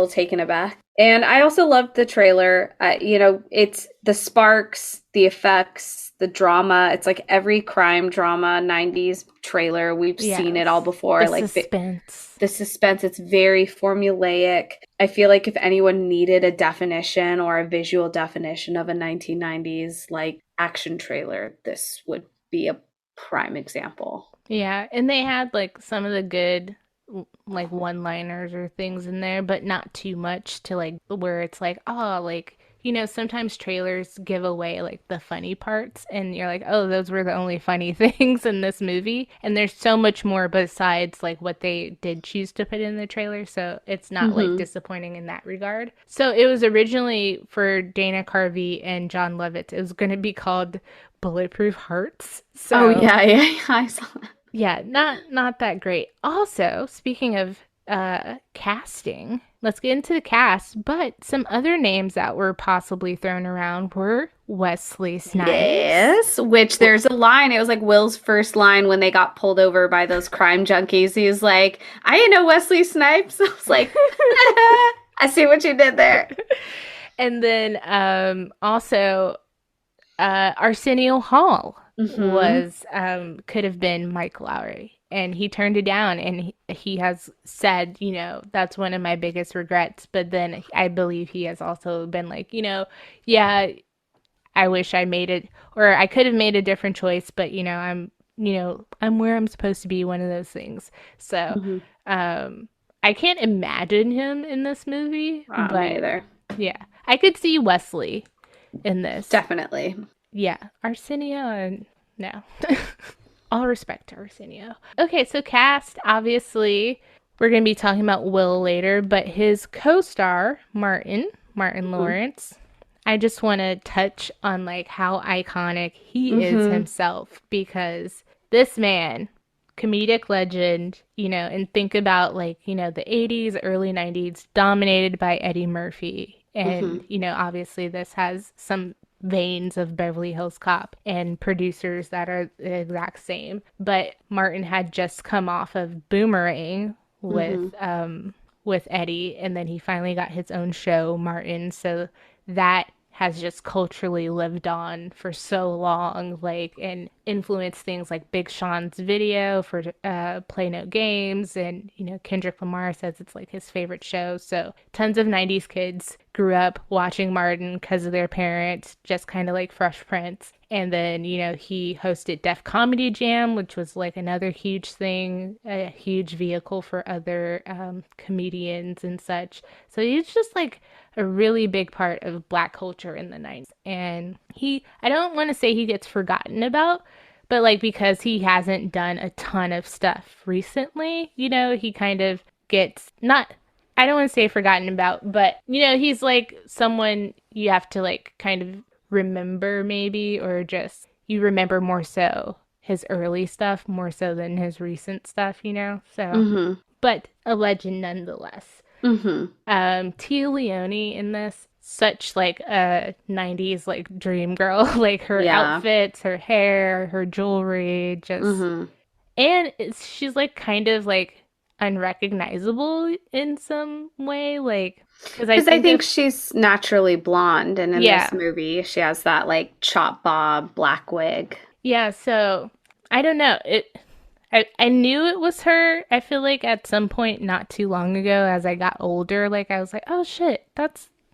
taken aback. And I also loved the trailer. It's the sparks, the effects, the drama. It's like every crime drama 90s trailer. We've seen it all before. The like suspense. The suspense, it's very formulaic. I feel like if anyone needed a definition or a visual definition of a 1990s like action trailer, this would be a prime example. Yeah, and they had like some of the good like one-liners or things in there, but not too much to like where it's like, oh, like, sometimes trailers give away like the funny parts and you're like, oh, those were the only funny things in this movie. And there's so much more besides like what they did choose to put in the trailer. So it's not like disappointing in that regard. So it was originally for Dana Carvey and John Lovitz. It was going to be called Bulletproof Hearts. So Oh yeah, I saw that. yeah, not that great. Also, speaking of casting, let's get into the cast. But some other names that were possibly thrown around were Wesley Snipes. Yes, which there's a line. It was like Will's first line when they got pulled over by those crime junkies. He was like, I didn't know Wesley Snipes. I was like, I see what you did there. And then also Arsenio Hall was could have been Mike Lowry. And he turned it down, and he has said, you know, that's one of my biggest regrets. But then I believe he has also been like, you know, yeah, I wish I made it, or I could have made a different choice, but I'm where I'm supposed to be, one of those things. So, I can't imagine him in this movie, but either. Yeah, I could see Wesley in this. Definitely. Yeah, Arsenio, no. All respect to Arsenio. Okay, so cast, obviously, we're going to be talking about Will later, but his co-star, Martin Lawrence, I just want to touch on, like, how iconic he is himself, because this man, comedic legend, you know, and think about, like, you know, the 80s, early 90s, dominated by Eddie Murphy. And, you know, obviously this has some veins of Beverly Hills Cop and producers that are the exact same. But Martin had just come off of Boomerang with Eddie, and then he finally got his own show, Martin. So that has just culturally lived on for so long, like, and influenced things like Big Sean's video for Play No Games, and, you know, Kendrick Lamar says it's like his favorite show. So tons of 90s kids grew up watching Martin because of their parents, just kind of like Fresh Prince. And then, you know, he hosted Def Comedy Jam, which was like another huge thing, a huge vehicle for other comedians and such. So he's just like a really big part of Black culture in the 90s. And I don't want to say he gets forgotten about, but like, because he hasn't done a ton of stuff recently, you know, he kind of gets not, I don't want to say forgotten about, but, you know, he's like someone you have to like kind of remember maybe, or just you remember more so his early stuff more so than his recent stuff, you know? So, but a legend nonetheless. Tea Leoni in this, such like a 90s like dream girl, like her outfits, her hair, her jewelry, just and she's like kind of like unrecognizable in some way, like because I think she's naturally blonde, and in this movie she has that like chop bob black wig. Yeah, so I don't know, I knew it was her. I feel like at some point not too long ago, as I got older, like I was like, oh shit,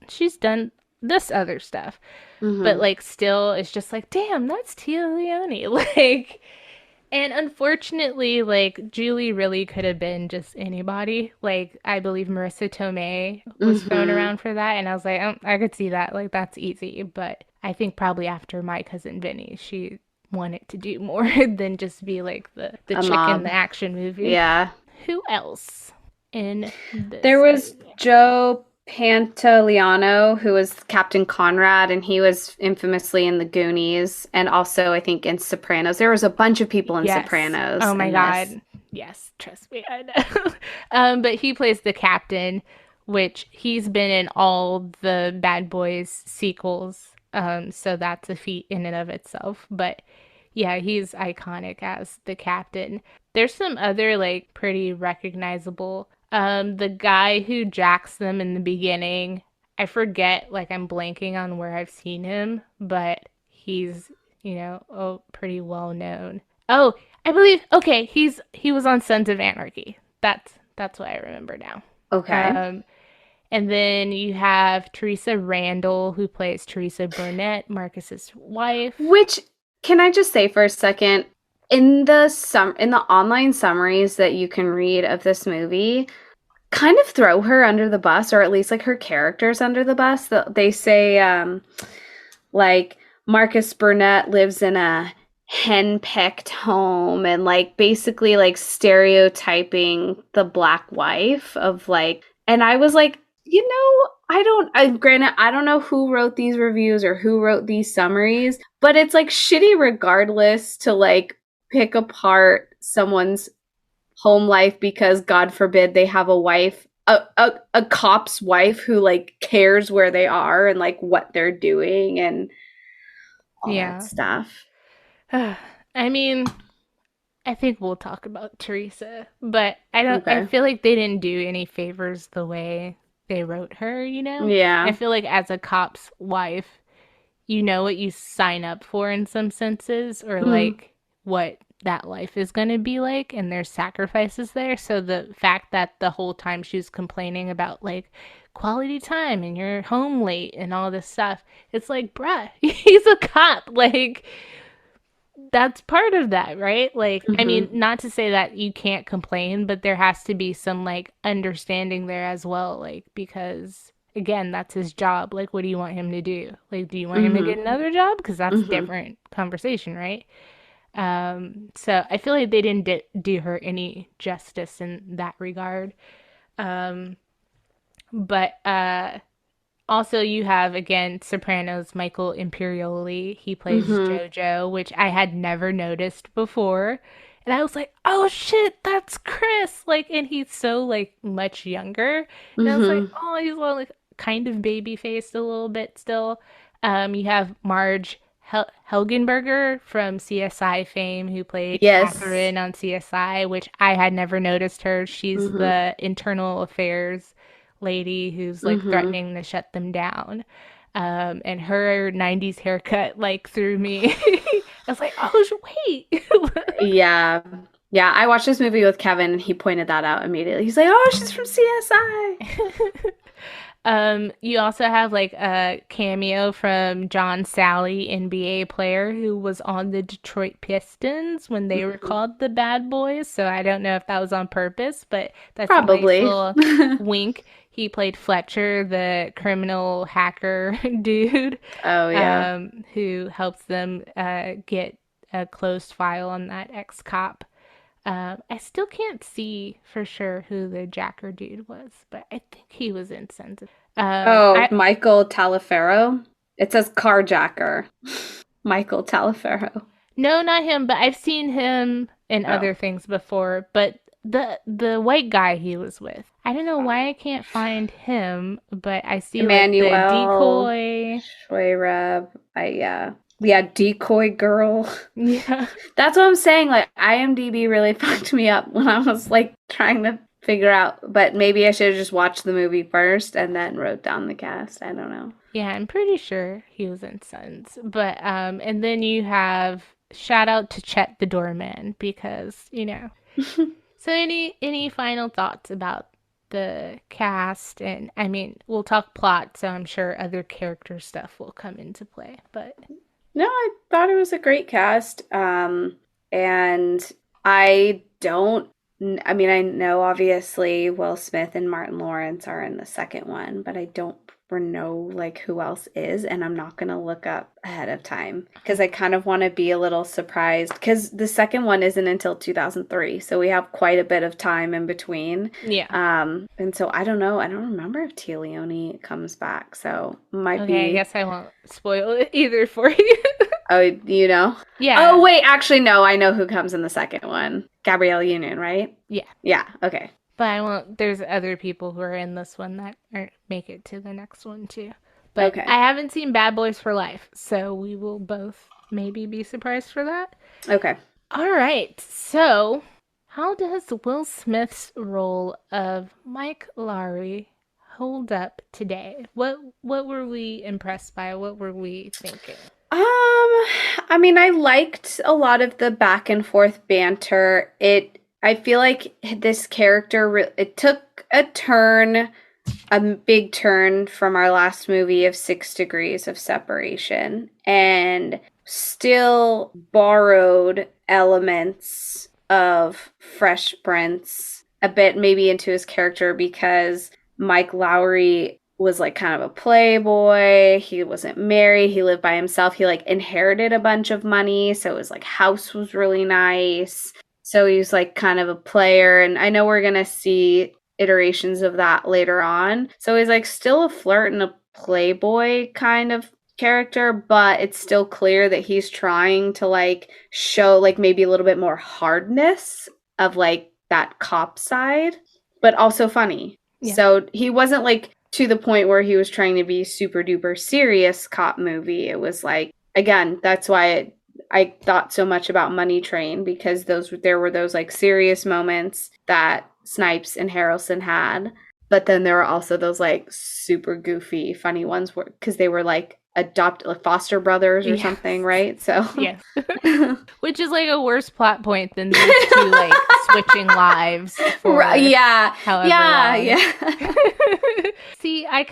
she's done this other stuff. But like still, it's just like, damn, that's Tea Leoni. Like, and unfortunately, like Julie really could have been just anybody. Like I believe Marissa Tomei was thrown around for that, and I was like, oh, I could see that. Like that's easy. But I think probably after My Cousin Vinny, she wanted to do more than just be like the chick in the action movie. Yeah. Who else in this? There was Joe Pantoliano, who was Captain Conrad, and he was infamously in The Goonies, and also I think in Sopranos. There was a bunch of people in Sopranos. Oh my god. Yes, trust me, I know. But he plays the captain, which he's been in all the Bad Boys sequels. So that's a feat in and of itself. But yeah, he's iconic as the captain. There's some other like pretty recognizable. The guy who jacks them in the beginning, I forget, like I'm blanking on where I've seen him, but he's, you know, pretty well known. Oh, I believe, okay, he was on Sons of Anarchy. That's what I remember now. Okay. And then you have Theresa Randle, who plays Teresa Burnett, Marcus's wife. Which, can I just say for a second, in the online summaries that you can read of this movie, kind of throw her under the bus, or at least like her characters under the bus. They say, like, Marcus Burnett lives in a henpecked home, and like basically like stereotyping the Black wife of like, and I was like, you know, granted, I don't know who wrote these reviews or who wrote these summaries, but it's like shitty regardless to like pick apart someone's home life because God forbid they have a wife a cop's wife who like cares where they are and like what they're doing and all that stuff. I mean, I think we'll talk about Theresa, but I Okay. feel like they didn't do any favors the way they wrote her, you know? I Yeah. feel like as a cop's wife, you know what you sign up for in some senses, or Mm. like what that life is going to be like, and there's sacrifices there. So the fact that the whole time she was complaining about like quality time and you're home late and all this stuff, it's like, bruh, he's a cop. Like, that's part of that, right? Like, I mean, Mm-hmm. not to say that you can't complain, but there has to be some like understanding there as well. Like, because again, that's his job. Like, what do you want him to do? Like, do you want him to get Mm-hmm. another job? Because that's a Mm-hmm. different conversation, right? So I feel like they didn't do her any justice in that regard. Um, but also, you have again Sopranos Michael Imperioli. He plays Mm-hmm. JoJo, which I had never noticed before. And I was like, "Oh shit, that's Chris!" Like, and he's so like much younger. And I was like, Mm-hmm. "Oh, he's all like kind of baby faced a little bit still." You have Marge Helgenberger from CSI fame, who played Yes. Catherine on CSI, which I had never noticed her. She's Mm-hmm. the internal affairs lady who's like Mm-hmm. threatening to shut them down. And her 90s haircut like threw me. I was like, oh, wait. Yeah. Yeah, I watched this movie with Kevin and he pointed that out immediately. He's like, "Oh, she's from CSI." You also have like a cameo from John Sally, NBA player who was on the Detroit Pistons when they were Mhm. called the Bad Boys. So I don't know if that was on purpose, but that's a nice Probably. little wink. He played Fletcher, the criminal hacker dude, Oh yeah. who helps them get a closed file on that ex-cop. I still can't see for sure who the Jacker dude was, but I think he was insensitive. Oh, I Michael Taliaferro. It says carjacker. Michael Taliaferro. No, not him, but I've seen him in Oh. other things before. But the white guy he was with, I don't know why I can't find him, but I see like the Emmanuel decoy. Schweireb. Yeah, decoy girl. Yeah, That's what I'm saying. Like IMDb really fucked me up when I was like trying to figure out. But maybe I should have just watched the movie first and then wrote down the cast. I don't know. yeah, I'm pretty sure he was in Sons. But and then you have shout out to Chet the doorman because So any final thoughts about the cast? And I mean, we'll talk plot, so I'm sure other character stuff will come into play. But No, I thought it was a great cast. And I don't, I mean, I know obviously Will Smith and Martin Lawrence are in the second one, but I don't know like who else is, and I'm not gonna look up ahead of time because I kind of want to be a little surprised because the second one isn't until 2003, so we have quite a bit of time in between. yeah. And so I don't know. I don't remember if Tea Leoni comes back, so might Okay, I be. guess I won't spoil it either for you. Oh, you know? Oh, Yeah. wait, actually, no, I know who comes in the second one. Gabrielle Union, right? Yeah. Yeah, okay. But I won't there's other people who are in this one that are, make it to the next one too. But Okay. I haven't seen Bad Boys for Life, so we will both maybe be surprised for that. Okay. All right. So, how does Will Smith's role of Mike Lowry hold up today? What were we impressed by? What were we thinking? I mean, I liked a lot of the back and forth banter. I feel like this character, it took a turn, a big turn from our last movie of 6 Degrees of Separation, and still borrowed elements of Fresh Prince a bit maybe into his character because Mike Lowry was like kind of a playboy. He wasn't married. He lived by himself. He like inherited a bunch of money. So his like house was really nice. So he was like kind of a player. And I know we're going to see iterations of that later on. So he's like still a flirt and a playboy kind of character, but it's still clear that he's trying to like show like maybe a little bit more hardness of like that cop side, but also funny. Yeah. So he wasn't like to the point where he was trying to be super duper serious cop movie. It was like, again, that's why I thought so much about Money Train, because there were those like serious moments that Snipes and Harrelson had, but then there were also those like super goofy, funny ones because they were like foster brothers or something, right? So yes, which is like a worse plot point than these two like switching lives for however long. Yeah. See, I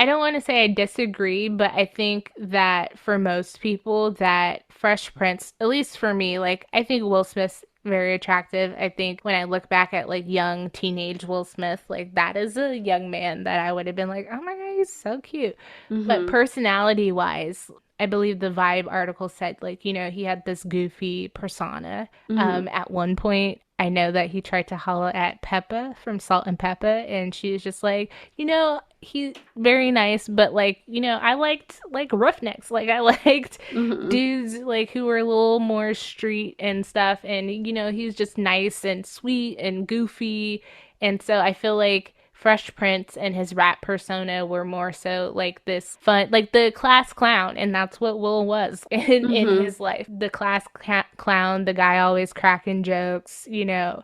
don't want to say I disagree, but I think that for most people that Fresh Prince, at least for me, like I think Will Smith's very attractive. I think when I look back at like young teenage Will Smith, like that is a young man that I would have been like, oh my God, he's so cute. But personality wise, I believe the Vibe article said like, you know, he had this goofy persona. At one point, I know that he tried to holler at Peppa from Salt and Peppa, and she was just like, you know, he's very nice, but like, you know, I liked like roughnecks. Like I liked dudes like who were a little more street and stuff, and you know, he's just nice and sweet and goofy. And so I feel like Fresh Prince and his rap persona were more so like this fun, like the class clown, and that's what Will was in his life. The class clown, the guy always cracking jokes, you know,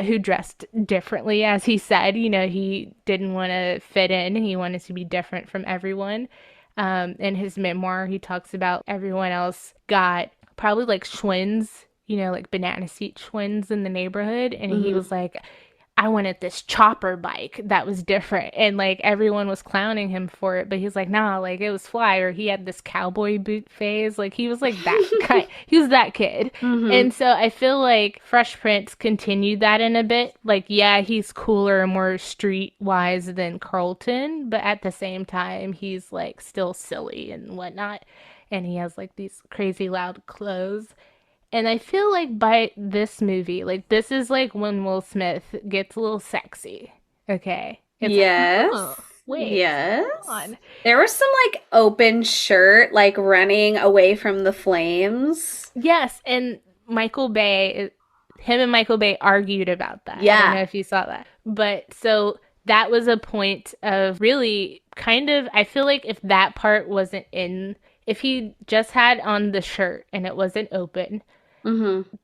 who dressed differently, as he said. You know, he didn't want to fit in. He wanted to be different from everyone. In his memoir, he talks about everyone else got probably like Schwinns, you know, like banana seat Schwinns in the neighborhood, and he was like, I wanted this chopper bike that was different, and like everyone was clowning him for it, but he's like, nah, like it was fly. Or he had this cowboy boot phase, like he was like that kind, he was that kid. And so I feel like Fresh Prince continued that in a bit. Like, yeah, he's cooler and more street wise than Carlton, but at the same time he's like still silly and whatnot, and he has like these crazy loud clothes. And I feel like by this movie, like this is like when Will Smith gets a little sexy. Okay. It's yes. like, oh, wait. Yes. Come on. There was some like open shirt, like running away from the flames. Yes. And Michael Bay, him and Michael Bay argued about that. Yeah. I don't know if you saw that. But so that was a point of really kind of, I feel like if that part wasn't in, if he just had on the shirt and it wasn't open,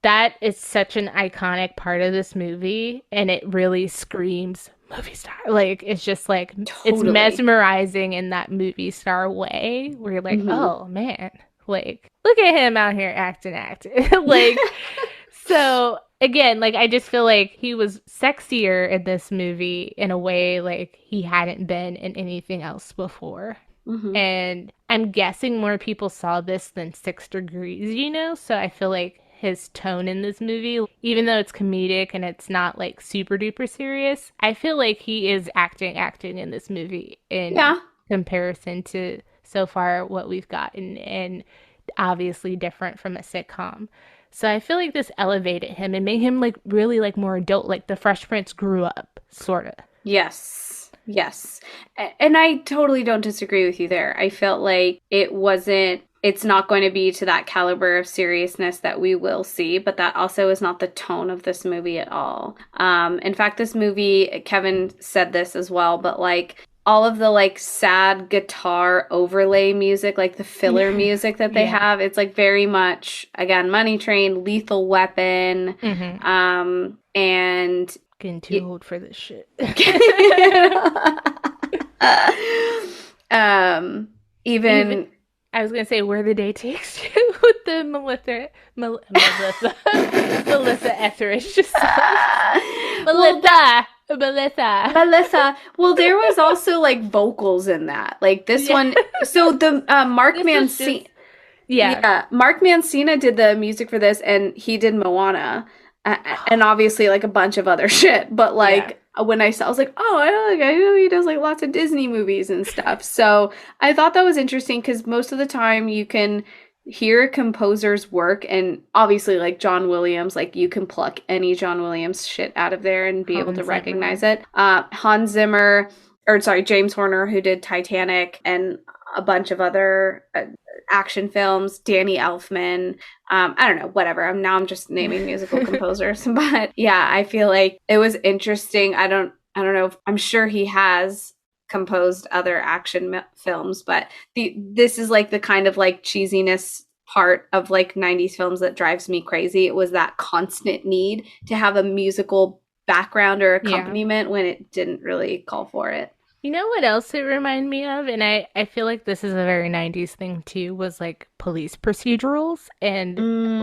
that is such an iconic part of this movie, and it really screams movie star. Like it's just like It's mesmerizing in that movie star way where you're like, oh man, like look at him out here acting like. So again, like I just feel like he was sexier in this movie in a way like he hadn't been in anything else before. And I'm guessing more people saw this than 6 Degrees, you know? So I feel like his tone in this movie, even though it's comedic and it's not like super duper serious, I feel like he is acting in this movie in comparison to so far what we've gotten, and obviously different from a sitcom. So I feel like this elevated him and made him like really like more adult, like the Fresh Prince grew up, sort of. Yes. And I totally don't disagree with you there. I felt like it's not going to be to that caliber of seriousness that we will see, but that also is not the tone of this movie at all. In fact, this movie, Kevin said this as well, but like all of the like sad guitar overlay music, like the filler music that they have, it's like very much, again, Money Train, Lethal Weapon, and getting too old for this shit. Even I was gonna say Where the Day Takes You with the Melissa Etheridge. Just Melissa. Well, there was also like vocals in that. Like this one. So the Mark Mancina. Mark Mancina did the music for this, and he did Moana, and obviously like a bunch of other shit. But like when I saw, I was like, oh, I know he does like lots of Disney movies and stuff. So I thought that was interesting because most of the time you can hear a composer's work, and obviously like John Williams, like you can pluck any John Williams shit out of there and be able to recognize it. James Horner, who did Titanic and a bunch of other action films, Danny Elfman, I don't know, whatever. I'm just naming musical composers. But yeah, I feel like it was interesting. I don't know, I'm sure he has composed other action films, but this is like the kind of like cheesiness part of like 90s films that drives me crazy. It was that constant need to have a musical background or accompaniment when it didn't really call for it. You know what else it reminded me of? And I feel like this is a very 90s thing too, was like police procedurals. And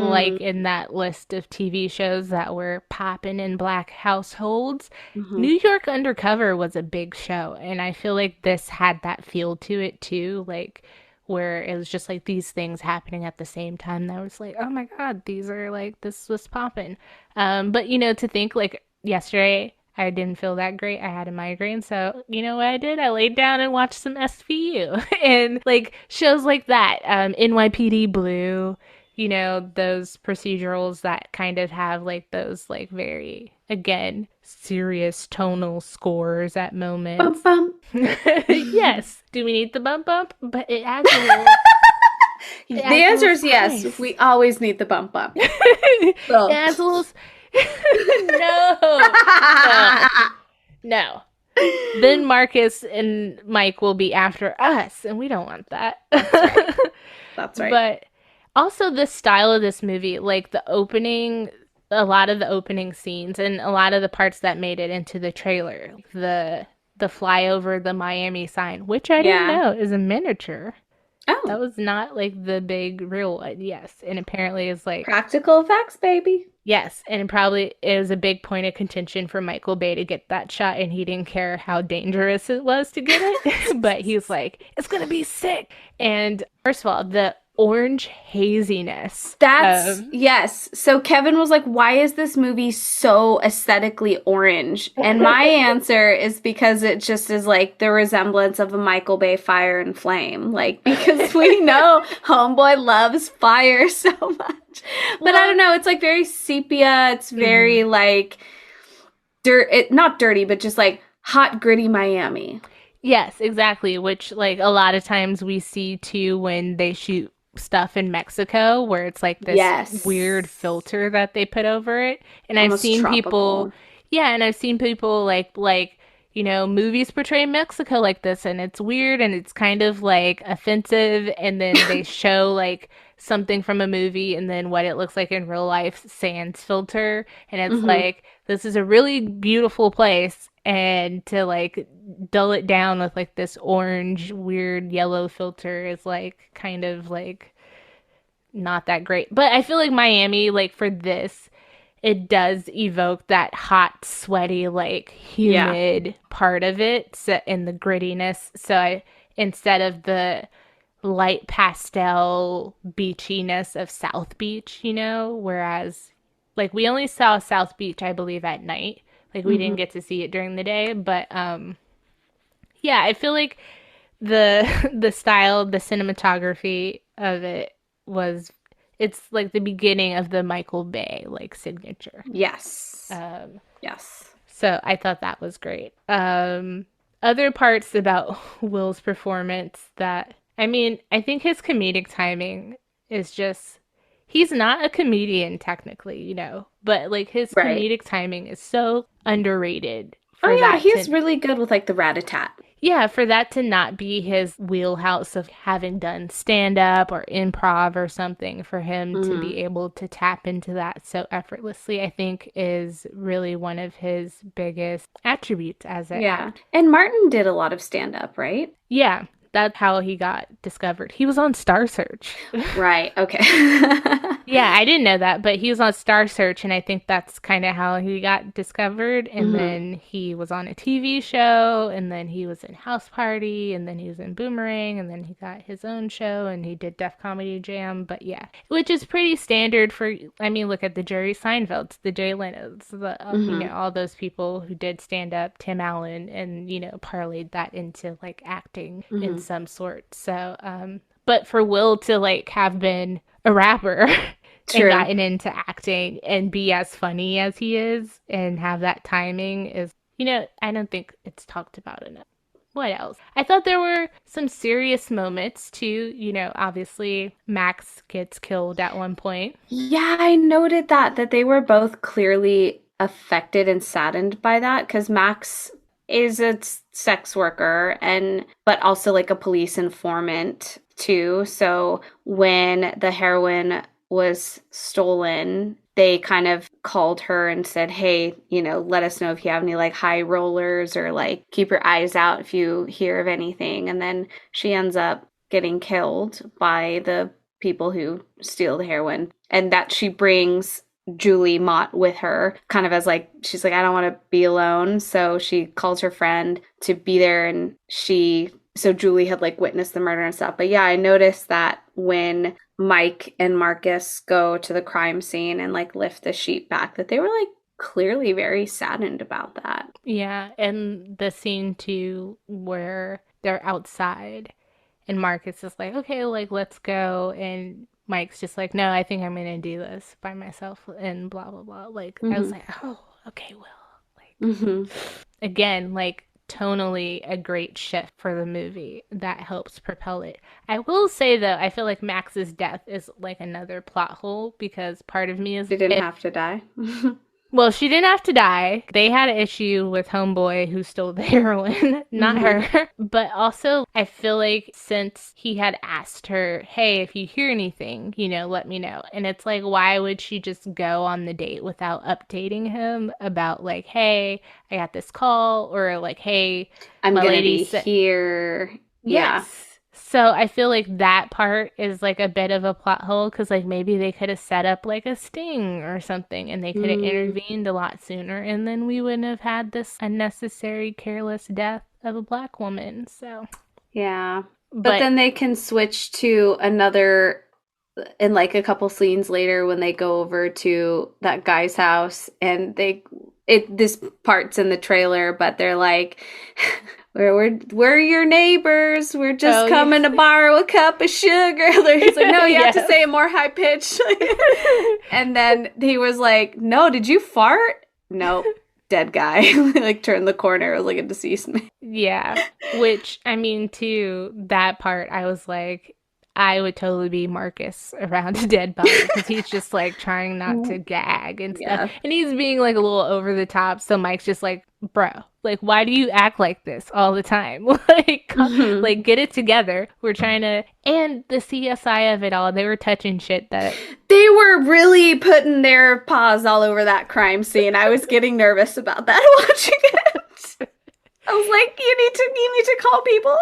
like in that list of TV shows that were popping in black households, New York Undercover was a big show. And I feel like this had that feel to it too. Like, where it was just like these things happening at the same time. That was like, oh my God, these are like, this was popping. But you know, to think like yesterday, I didn't feel that great. I had a migraine. So, you know what I did? I laid down and watched some SVU and like shows like that. NYPD Blue, you know, those procedurals that kind of have like those like very, again, serious tonal scores at moments. Bump, bump. Yes. Do we need the bump bump? But it adds a little. The answer is yes. We always need the bump bump. So. It adds a little. No. Then Marcus and Mike will be after us, and we don't want that. That's right. But also the style of this movie, like the opening, a lot of the opening scenes, and a lot of the parts that made it into the trailer. The flyover the Miami sign, which I didn't know is a miniature. Oh. That was not like the big real one. Yes. And apparently is like practical effects, baby. Yes. And probably is a big point of contention for Michael Bay to get that shot, and he didn't care how dangerous it was to get it. But he's like, it's going to be sick. And first of all, the orange haziness. Yes. So Kevin was like, why is this movie so aesthetically orange? And my answer is because it just is like the resemblance of a Michael Bay Fire and Flame. Like, because we know Homeboy loves fire so much. But I don't know. It's like very sepia. It's very like not dirty, but just like hot, gritty Miami. Yes, exactly. Which like a lot of times we see too when they shoot stuff in Mexico, where it's like this weird filter that they put over it. And almost I've seen tropical people and I've seen people like you know, movies portray Mexico like this, and it's weird and it's kind of like offensive, and then they show like something from a movie and then what it looks like in real life sans filter, and it's like, this is a really beautiful place, and to like dull it down with like this orange weird yellow filter is like kind of like not that great. But I feel like Miami, like for this, it does evoke that hot, sweaty, like humid part of it, so, in the grittiness. So instead of the light pastel beachiness of South Beach, you know, whereas like we only saw South Beach, I believe, at night. Like we didn't get to see it during the day, but yeah, I feel like the style, the cinematography of it it's like the beginning of the Michael Bay like signature. Yes. Yes. So I thought that was great. Other parts about Will's performance that, I mean, I think his comedic timing is just, he's not a comedian technically, you know, but like his comedic timing is so underrated. He's really good with like the rat-a-tat. Yeah, for that to not be his wheelhouse of having done stand-up or improv or something, for him to be able to tap into that so effortlessly, I think is really one of his biggest attributes as an actor. And Martin did a lot of stand-up, right? Yeah, that's how he got discovered. He was on Star Search. Right, okay. Yeah, I didn't know that, but he was on Star Search, and I think that's kind of how he got discovered. And then he was on a TV show, and then he was in House Party, and then he was in Boomerang, and then he got his own show, and he did Def Comedy Jam. But yeah, which is pretty standard for, I mean, look at the Jerry Seinfelds, the Jay Leno's, you know, all those people who did stand up, Tim Allen, and, you know, parlayed that into like acting in some sort. So, but for Will to like have been a rapper and gotten into acting and be as funny as he is and have that timing is, you know, I don't think it's talked about enough. What else? I thought there were some serious moments too. You know, obviously Max gets killed at one point. Yeah, I noted that they were both clearly affected and saddened by that, because Max is a sex worker but also like a police informant too. So when the heroin was stolen, they kind of called her and said, hey, let us know if you have any like high rollers, or like keep your eyes out if you hear of anything. And then she ends up getting killed by the people who steal the heroin, and that she brings Julie Mott with her, kind of as like, she's like, I don't want to be alone. So she calls her friend to be there, and so Julie had like witnessed the murder and stuff. But yeah, I noticed that when Mike and Marcus go to the crime scene and like lift the sheet back, that they were like clearly very saddened about that. Yeah, and the scene too where they're outside and Marcus is like, okay, like let's go, and Mike's just like, no, I think I'm gonna do this by myself and blah blah blah. Like I was like, oh, okay, Will. Like again, like tonally a great shift for the movie that helps propel it. I will say though, I feel like Max's death is like another plot hole, because part of me is She didn't have to die. Well, she didn't have to die. They had an issue with Homeboy who stole the heroin, not her. But also, I feel like since he had asked her, hey, if you hear anything, let me know. And it's like, why would she just go on the date without updating him about like, hey, I got this call, or like, hey, I'm going to be here. Yes. Yeah. So I feel like that part is like a bit of a plot hole, because like maybe they could have set up like a sting or something, and they could have intervened a lot sooner, and then we wouldn't have had this unnecessary, careless death of a Black woman. So yeah, but then they can switch to another, in like a couple scenes later when they go over to that guy's house, and this part's in the trailer, but they're like, we're your neighbors. We're just coming to borrow a cup of sugar. He's like, no, you have to say it more high pitched. And then he was like, no, did you fart? Nope. Dead guy. Like turned the corner. It was like a deceased man. Yeah. Which, I mean, too, that part, I was like, I would totally be Marcus around a dead body, because he's just like trying not to gag and stuff. Yeah. And he's being like a little over the top. So Mike's just like, bro, like, why do you act like this all the time? Like, like, get it together. We're trying to, and the CSI of it all, they were touching shit that. They were really putting their paws all over that crime scene. I was getting nervous about that watching it. I was like, you need to call people.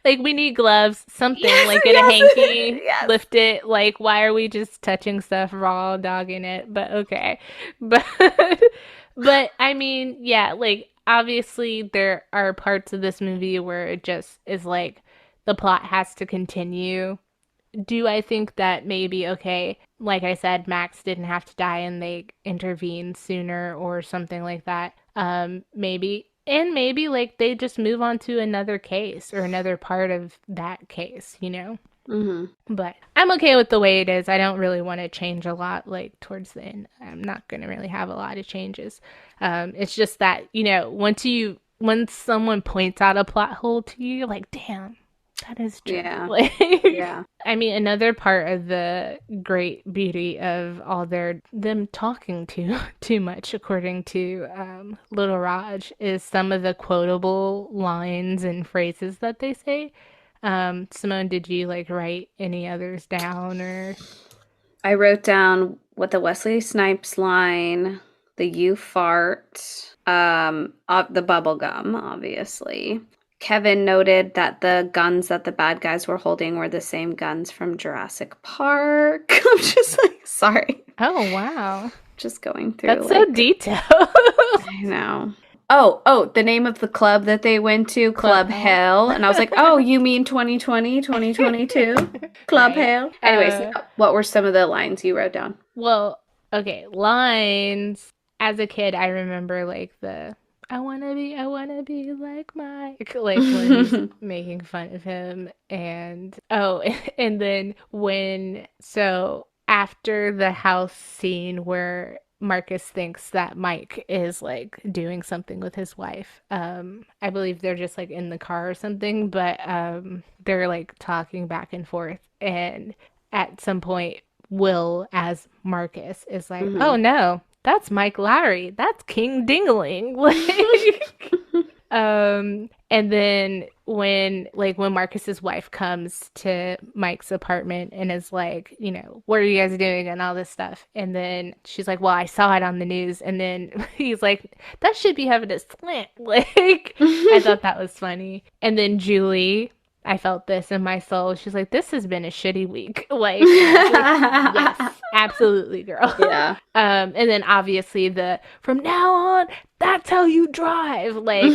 Like, we need gloves, something, like get a hanky, lift it. Like, why are we just touching stuff raw, dogging it? But okay. But I mean, yeah, like obviously there are parts of this movie where it just is like the plot has to continue. Do I think that maybe, okay, like I said, Max didn't have to die and they intervened sooner or something like that? Maybe. And maybe like they just move on to another case or another part of that case, But I'm okay with the way it is. I don't really want to change a lot, like towards the end. I'm not going to really have a lot of changes. It's just that, when someone points out a plot hole to you, you're like, damn, that is true. Yeah. Yeah. I mean, another part of the great beauty of all them talking too much, according to Little Raj, is some of the quotable lines and phrases that they say. Simone, did you like write any others down, or? I wrote down what the Wesley Snipes line, the you fart, the bubble gum, obviously. Kevin noted that the guns that the bad guys were holding were the same guns from Jurassic Park. I'm just like, sorry. Oh, wow. Just going through. That's so detailed. I know. Oh, the name of the club that they went to, Club Hell. And I was like, oh, you mean 2020, 2022? Club Hell? Anyways, what were some of the lines you wrote down? Well, okay, lines. As a kid, I remember like I wanna be like Mike, like when he's making fun of him, and then after the house scene where Marcus thinks that Mike is like doing something with his wife, I believe they're just like in the car or something, but they're like talking back and forth, and at some point Will, as Marcus, is like, oh no, that's Mike Lowry. That's King Dingaling. Like, and then when Marcus's wife comes to Mike's apartment and is like, you know, what are you guys doing and all this stuff, and then she's like, well, I saw it on the news, and then he's like, that should be having a slant. Like, I thought that was funny. And then Julie, I felt this in my soul. She's like, this has been a shitty week. Like, yes, absolutely, girl. Yeah. And then obviously from now on, that's how you drive. Like,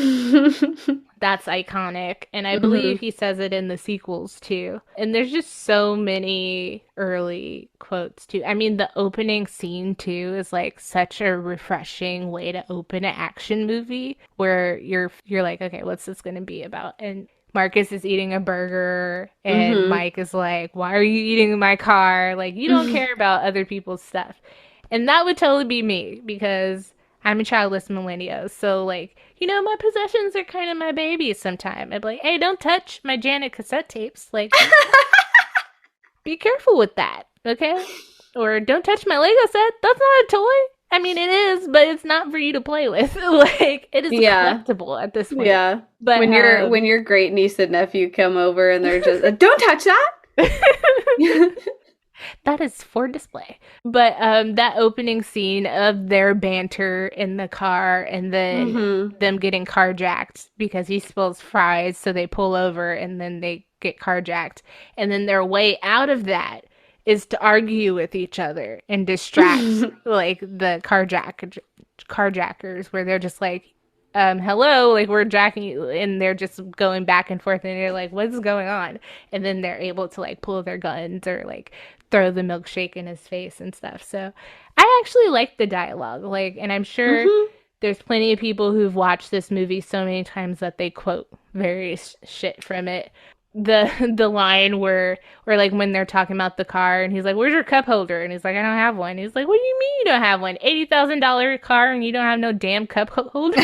that's iconic. And I believe he says it in the sequels too. And there's just so many early quotes too. I mean, the opening scene too is like such a refreshing way to open an action movie where you're like, okay, what's this going to be about? And Marcus is eating a burger and Mike is like, why are you eating in my car? Like, you don't care about other people's stuff. And that would totally be me because I'm a childless millennial. So, like, you know, my possessions are kind of my babies sometimes. I'd be like, hey, don't touch my Janet cassette tapes. Like, be careful with that, okay? Or don't touch my Lego set. That's not a toy. I mean, it is, but it's not for you to play with. Like, it is collectible at this point. Yeah. But when your great niece and nephew come over and they're just, don't touch that. That is for display. But that opening scene of their banter in the car and then them getting carjacked because he spills fries, so they pull over and then they get carjacked. And then their way out of that is to argue with each other and distract like the carjackers, where they're just like, hello, like, we're jacking you, and they're just going back and forth, and they're like, what's going on? And then they're able to like pull their guns or like throw the milkshake in his face and stuff. So I actually like the dialogue, like, and I'm sure there's plenty of people who've watched this movie so many times that they quote various shit from it. The line where like when they're talking about the car and he's like, where's your cup holder? And he's like, I don't have one. He's like, what do you mean you don't have one? $80,000 car and you don't have no damn cup holder?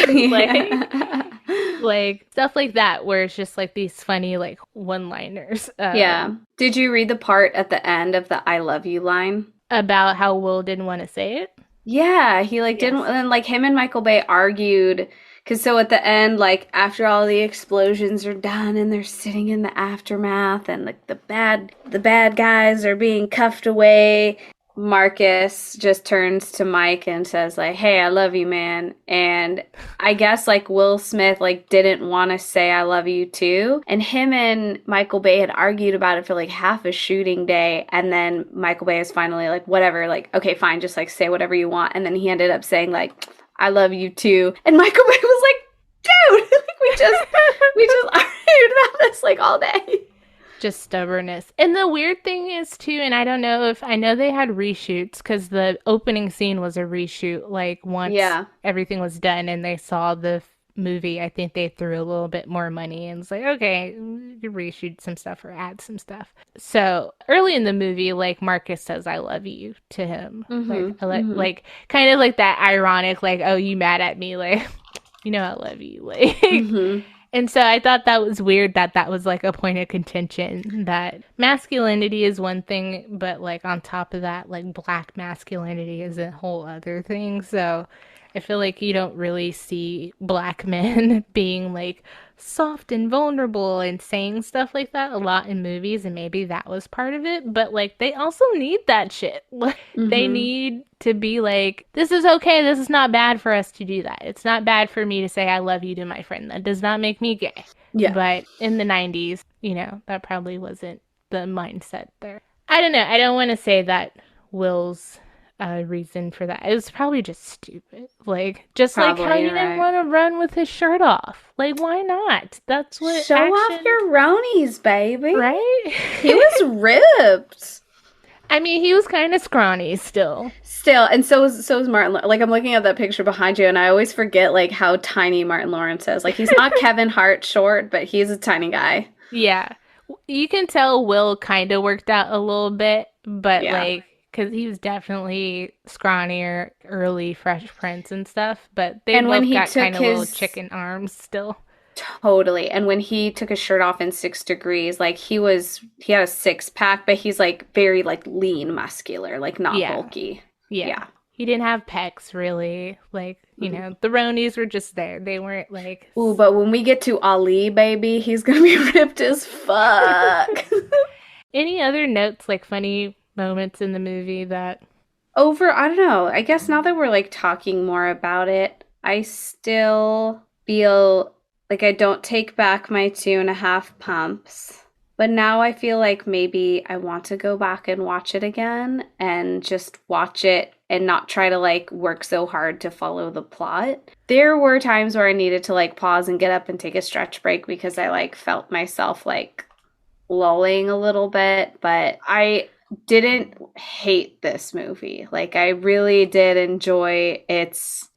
Like stuff like that, where it's just like these funny like one-liners. Yeah. Did you read the part at the end of the I love you line? About how Will didn't want to say it? Yeah, he like didn't, and like him and Michael Bay argued. Because so at the end, like, after all the explosions are done and they're sitting in the aftermath and, like, the bad guys are being cuffed away, Marcus just turns to Mike and says, like, hey, I love you, man. And I guess, like, Will Smith, like, didn't want to say I love you, too. And him and Michael Bay had argued about it for, like, half a shooting day. And then Michael Bay is finally like, whatever, like, okay, fine, just, like, say whatever you want. And then he ended up saying, like, I love you too. And Michael Bay was like, dude, like we just argued about this like all day. Just stubbornness. And the weird thing is too, and I know they had reshoots because the opening scene was a reshoot. Like once everything was done and they saw the movie, I think they threw a little bit more money and was like, okay, you can reshoot some stuff or add some stuff. So early in the movie, like Marcus says, I love you to him. Like kind of like that ironic, like, oh, you mad at me? Like, you know, I love you. Like, and so I thought that was weird that was like a point of contention, that masculinity is one thing, but like on top of that, like black masculinity is a whole other thing. So I feel like you don't really see black men being like soft and vulnerable and saying stuff like that a lot in movies, and maybe that was part of it, but like they also need that shit. They need to be like, this is okay, this is not bad for us to do that. It's not bad for me to say I love you to my friend. That does not make me gay. Yeah. But in the 90s, you know, that probably wasn't the mindset there. I don't know. I don't want to say that Will's reason for that. It was probably just stupid. Like, just probably, like how you didn't want to run with his shirt off. Like, why not? That's what Show off your ronies, baby. Right? He was ripped. I mean, he was kind of scrawny still. And so is Martin. Like, I'm looking at that picture behind you, and I always forget, like, how tiny Martin Lawrence is. Like, he's not Kevin Hart short, but he's a tiny guy. Yeah. You can tell Will kind of worked out a little bit, but, like, because he was definitely scrawnier early Fresh Prince and stuff, but they both got kind of little chicken arms still. Totally. And when he took his shirt off in 6 Degrees, like he had a 6-pack, but he's like very like lean, muscular, like not bulky. Yeah. He didn't have pecs, really. Like, you know, the Ronies were just there. They weren't like... Ooh, but when we get to Ali, baby, he's gonna be ripped as fuck. Any other notes, like funny moments in the movie that... I don't know. I guess now that we're like talking more about it, I still feel like I don't take back my 2.5 pumps. But now I feel like maybe I want to go back and watch it again and just watch it and not try to like work so hard to follow the plot. There were times where I needed to like pause and get up and take a stretch break because I like felt myself like lulling a little bit, but I didn't hate this movie. Like, I really did enjoy its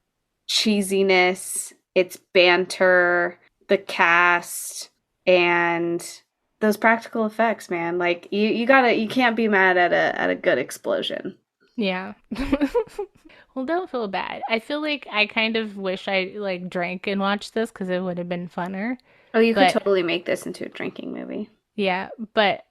cheesiness, its banter, the cast, and those practical effects, man. Like, you can't be mad at a good explosion. Yeah. Well, don't feel bad. I feel like I kind of wish I like drank and watched this because it would have been funner. Oh, you could totally make this into a drinking movie. Yeah, but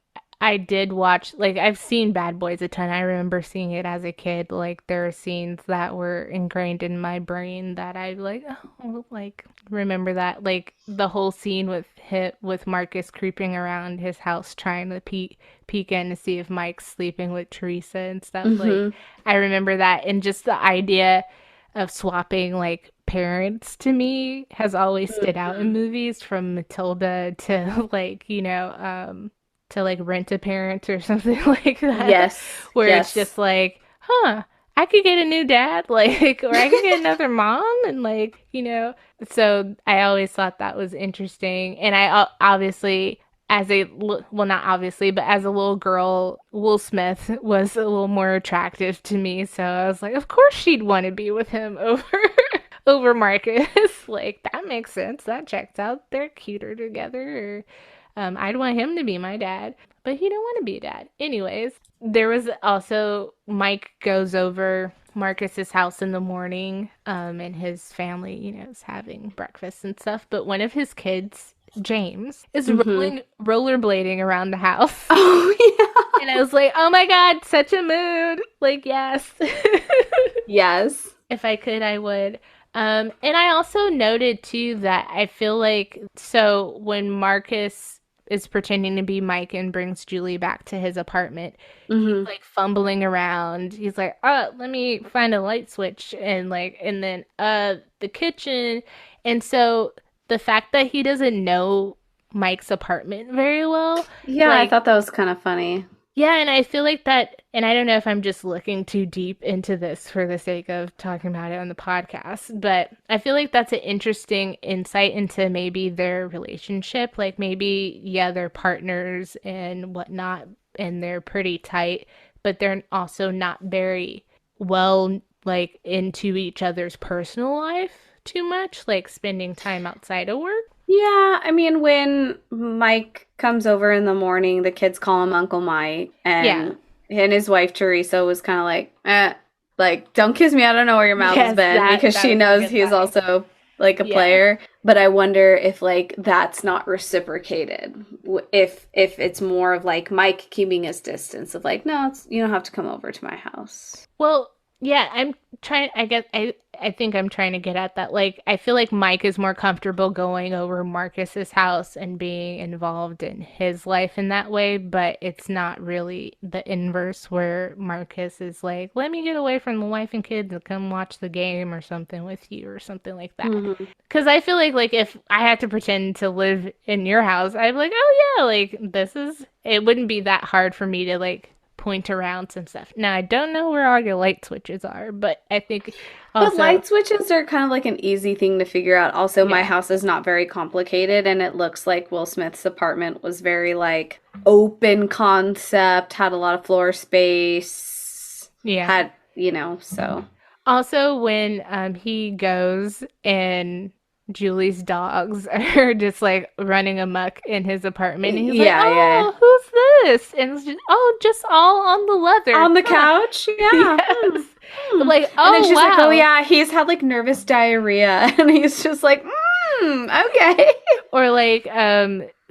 I did watch, like, I've seen Bad Boys a ton. I remember seeing it as a kid. Like, there are scenes that were ingrained in my brain that I, like, oh, like, remember that. Like, the whole scene with Marcus creeping around his house trying to peek in to see if Mike's sleeping with Theresa and stuff. Like, I remember that. And just the idea of swapping, like, parents to me has always stood out in movies, from Matilda to, like, you know, to like Rent a Parent or something like that. Yes. Where it's just like, I could get a new dad, like, or I could get another mom, and like, you know. So I always thought that was interesting. And I obviously, not obviously, but as a little girl, Will Smith was a little more attractive to me. So I was like, of course she'd want to be with him over Marcus. Like, that makes sense. That checks out. They're cuter together. I'd want him to be my dad, but he don't want to be a dad. Anyways, there was also Mike goes over Marcus's house in the morning, and his family, you know, is having breakfast and stuff. But one of his kids, James, is rollerblading around the house. Oh, yeah. And I was like, oh my God, such a mood. Like, yes. Yes. If I could, I would. And I also noted too that I feel like, so when Marcus is pretending to be Mike and brings Julie back to his apartment, he's like fumbling around. He's like, let me find a light switch, and then the kitchen. And so the fact that he doesn't know Mike's apartment very well. Yeah, I thought that was kind of funny. Yeah, and I feel like that, and I don't know if I'm just looking too deep into this for the sake of talking about it on the podcast, but I feel like that's an interesting insight into maybe their relationship. Like, maybe, yeah, they're partners and whatnot, and they're pretty tight, but they're also not very well, like, into each other's personal life too much, like spending time outside of work. Yeah, I mean, when Mike comes over in the morning, the kids call him Uncle Mike, and his wife Theresa was kind of like, don't kiss me, I don't know where your mouth has been, because she knows he's also like a player. But I wonder if like that's not reciprocated, if it's more of like Mike keeping his distance, of like, no, you don't have to come over to my house. Well, yeah, I think I'm trying to get at that. Like, I feel like Mike is more comfortable going over Marcus's house and being involved in his life in that way, but it's not really the inverse, where Marcus is like, let me get away from the wife and kids and come watch the game or something with you, or something like that. Because I feel like if I had to pretend to live in your house, I'd be like, oh yeah, like, it wouldn't be that hard for me to like point around and stuff. Now, I don't know where all your light switches are, but I think also... But light switches are kind of like an easy thing to figure out. Also, my house is not very complicated, and it looks like Will Smith's apartment was very like open concept, had a lot of floor space. Yeah. Had, you know, so. Also, when he goes and Julie's dogs are just like running amok in his apartment, and he's like, who's this? And it's just all on the leather, on the couch. Yeah. Yes. Like, and then she's like, oh yeah, he's had like nervous diarrhea, and he's just like, okay. Or like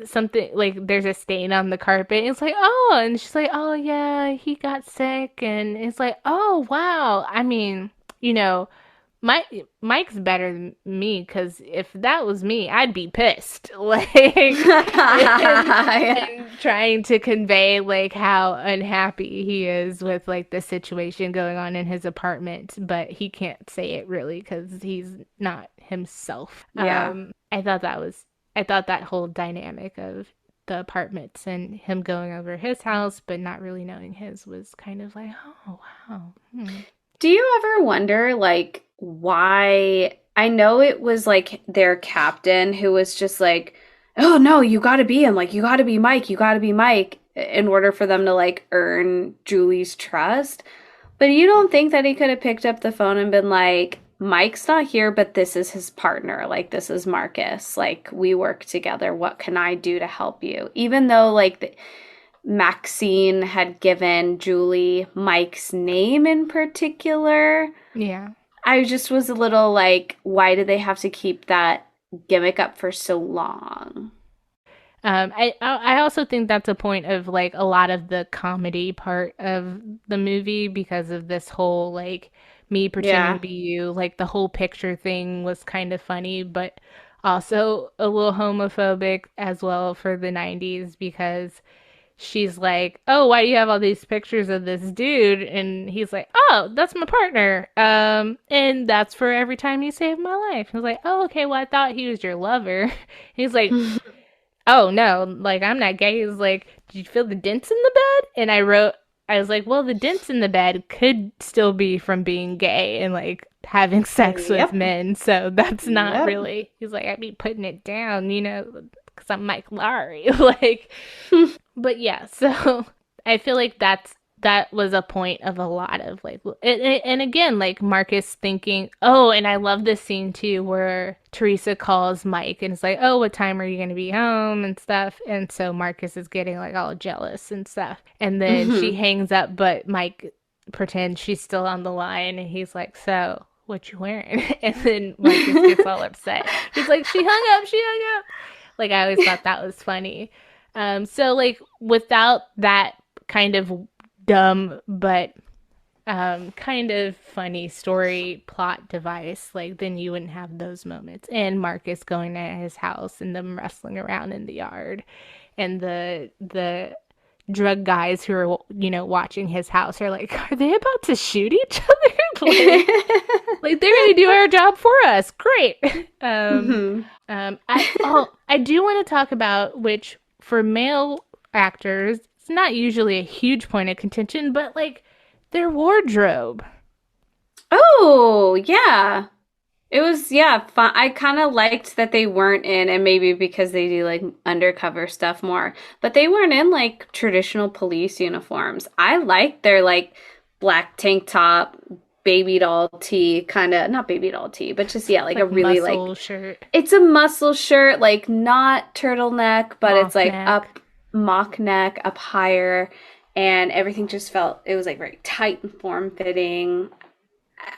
something like there's a stain on the carpet. It's like, oh, and she's like, oh yeah, he got sick, and it's like, oh wow. I mean, you know, Mike's better than me because if that was me, I'd be pissed. Like, and trying to convey like how unhappy he is with like the situation going on in his apartment, but he can't say it really because he's not himself. Yeah. I thought that whole dynamic of the apartments and him going over his house but not really knowing his was kind of like, oh wow. Do you ever wonder, like, why? I know it was like their captain who was just like, oh no, you gotta be him. Like, you gotta be Mike. You gotta be Mike in order for them to like earn Julie's trust. But you don't think that he could have picked up the phone and been like, Mike's not here, but this is his partner. Like, this is Marcus. Like, we work together. What can I do to help you? Even though, like, Maxine had given Julie Mike's name in particular. Yeah. I just was a little like, why did they have to keep that gimmick up for so long? I also think that's a point of like a lot of the comedy part of the movie because of this whole like me pretending to be you, like the whole picture thing was kind of funny, but also a little homophobic as well for the 90s because she's like, oh, why do you have all these pictures of this dude? And he's like, oh, that's my partner. And that's for every time you saved my life. I was like, oh, okay, well, I thought he was your lover. He's like, oh, no, like, I'm not gay. He's like, did you feel the dents in the bed? And I was like, well, the dents in the bed could still be from being gay and, like, having sex with men. So that's not really, he's like, I'd be putting it down, you know, because I'm Mike Lowry. Like, but yeah, so I feel like that was a point of a lot of like, and again, like Marcus thinking, oh, and I love this scene too where Theresa calls Mike and it's like, oh, what time are you going to be home and stuff. And so Marcus is getting like all jealous and stuff. And then she hangs up, but Mike pretends she's still on the line and he's like, so what you wearing? And then Marcus gets all upset. He's like, she hung up. Like, I always thought that was funny. So, like, without that kind of dumb but kind of funny story plot device, like, then you wouldn't have those moments. And Marcus going to his house and them wrestling around in the yard. And the drug guys who are, you know, watching his house are like, are they about to shoot each other? Like they're gonna do our job for us. Great. I do want to talk about, which for male actors, it's not usually a huge point of contention, but like their wardrobe. Oh, yeah. It was, yeah, fun. I kind of liked that they weren't in, and maybe because they do like undercover stuff more, but they weren't in like traditional police uniforms. I liked their like black tank top, baby doll tee, kind of, not baby doll tee, but just, yeah, like a really muscle like shirt. It's a muscle shirt, like not turtleneck, but Mock it's like neck. up, mock neck, up higher, and everything just felt, it was like very tight and form fitting.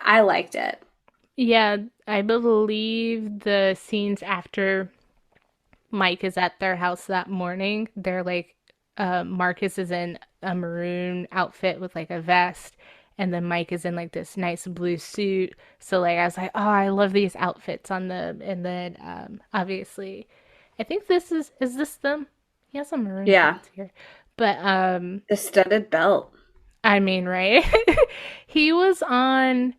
I liked it. Yeah, I believe the scenes after Mike is at their house that morning, they're like, Marcus is in a maroon outfit with like a vest, and then Mike is in like this nice blue suit. So like I was like, oh, I love these outfits on them. And then obviously, I think is this them? He has some maroon pants here, but The studded belt. I mean, right? He was on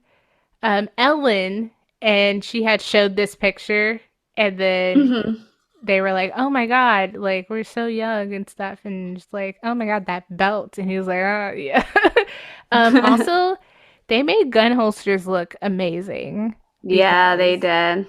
Ellen, and she had showed this picture, and then they were like, oh my God, like, we're so young and stuff, and just like, oh my God, that belt. And he was like, oh, yeah. Also, they made gun holsters look amazing. Yeah, they did.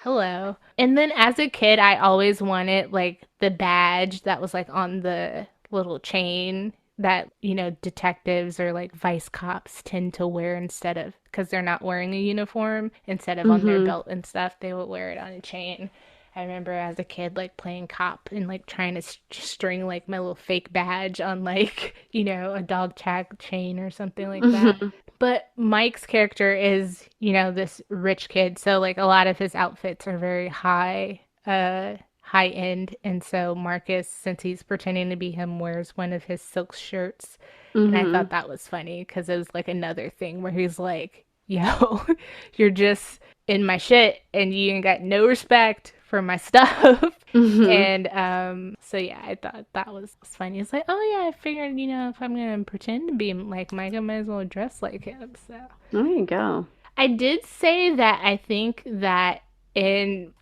Hello. And then as a kid, I always wanted, like, the badge that was, like, on the little chain that, you know, detectives or like vice cops tend to wear instead of, because they're not wearing a uniform, instead of on their belt and stuff, they would wear it on a chain. I remember as a kid, like playing cop and like trying to string like my little fake badge on like, you know, a dog tag chain or something like that. But Mike's character is, you know, this rich kid. So like a lot of his outfits are very high high end. And so Marcus, since he's pretending to be him, wears one of his silk shirts. And I thought that was funny because it was like another thing where he's like, yo, you're just in my shit and you ain't got no respect for my stuff. And so yeah, I thought that was funny. It's like, oh yeah, I figured, if I'm gonna pretend to be like Micah, I might as well dress like him. So There you go. I did say that I think that in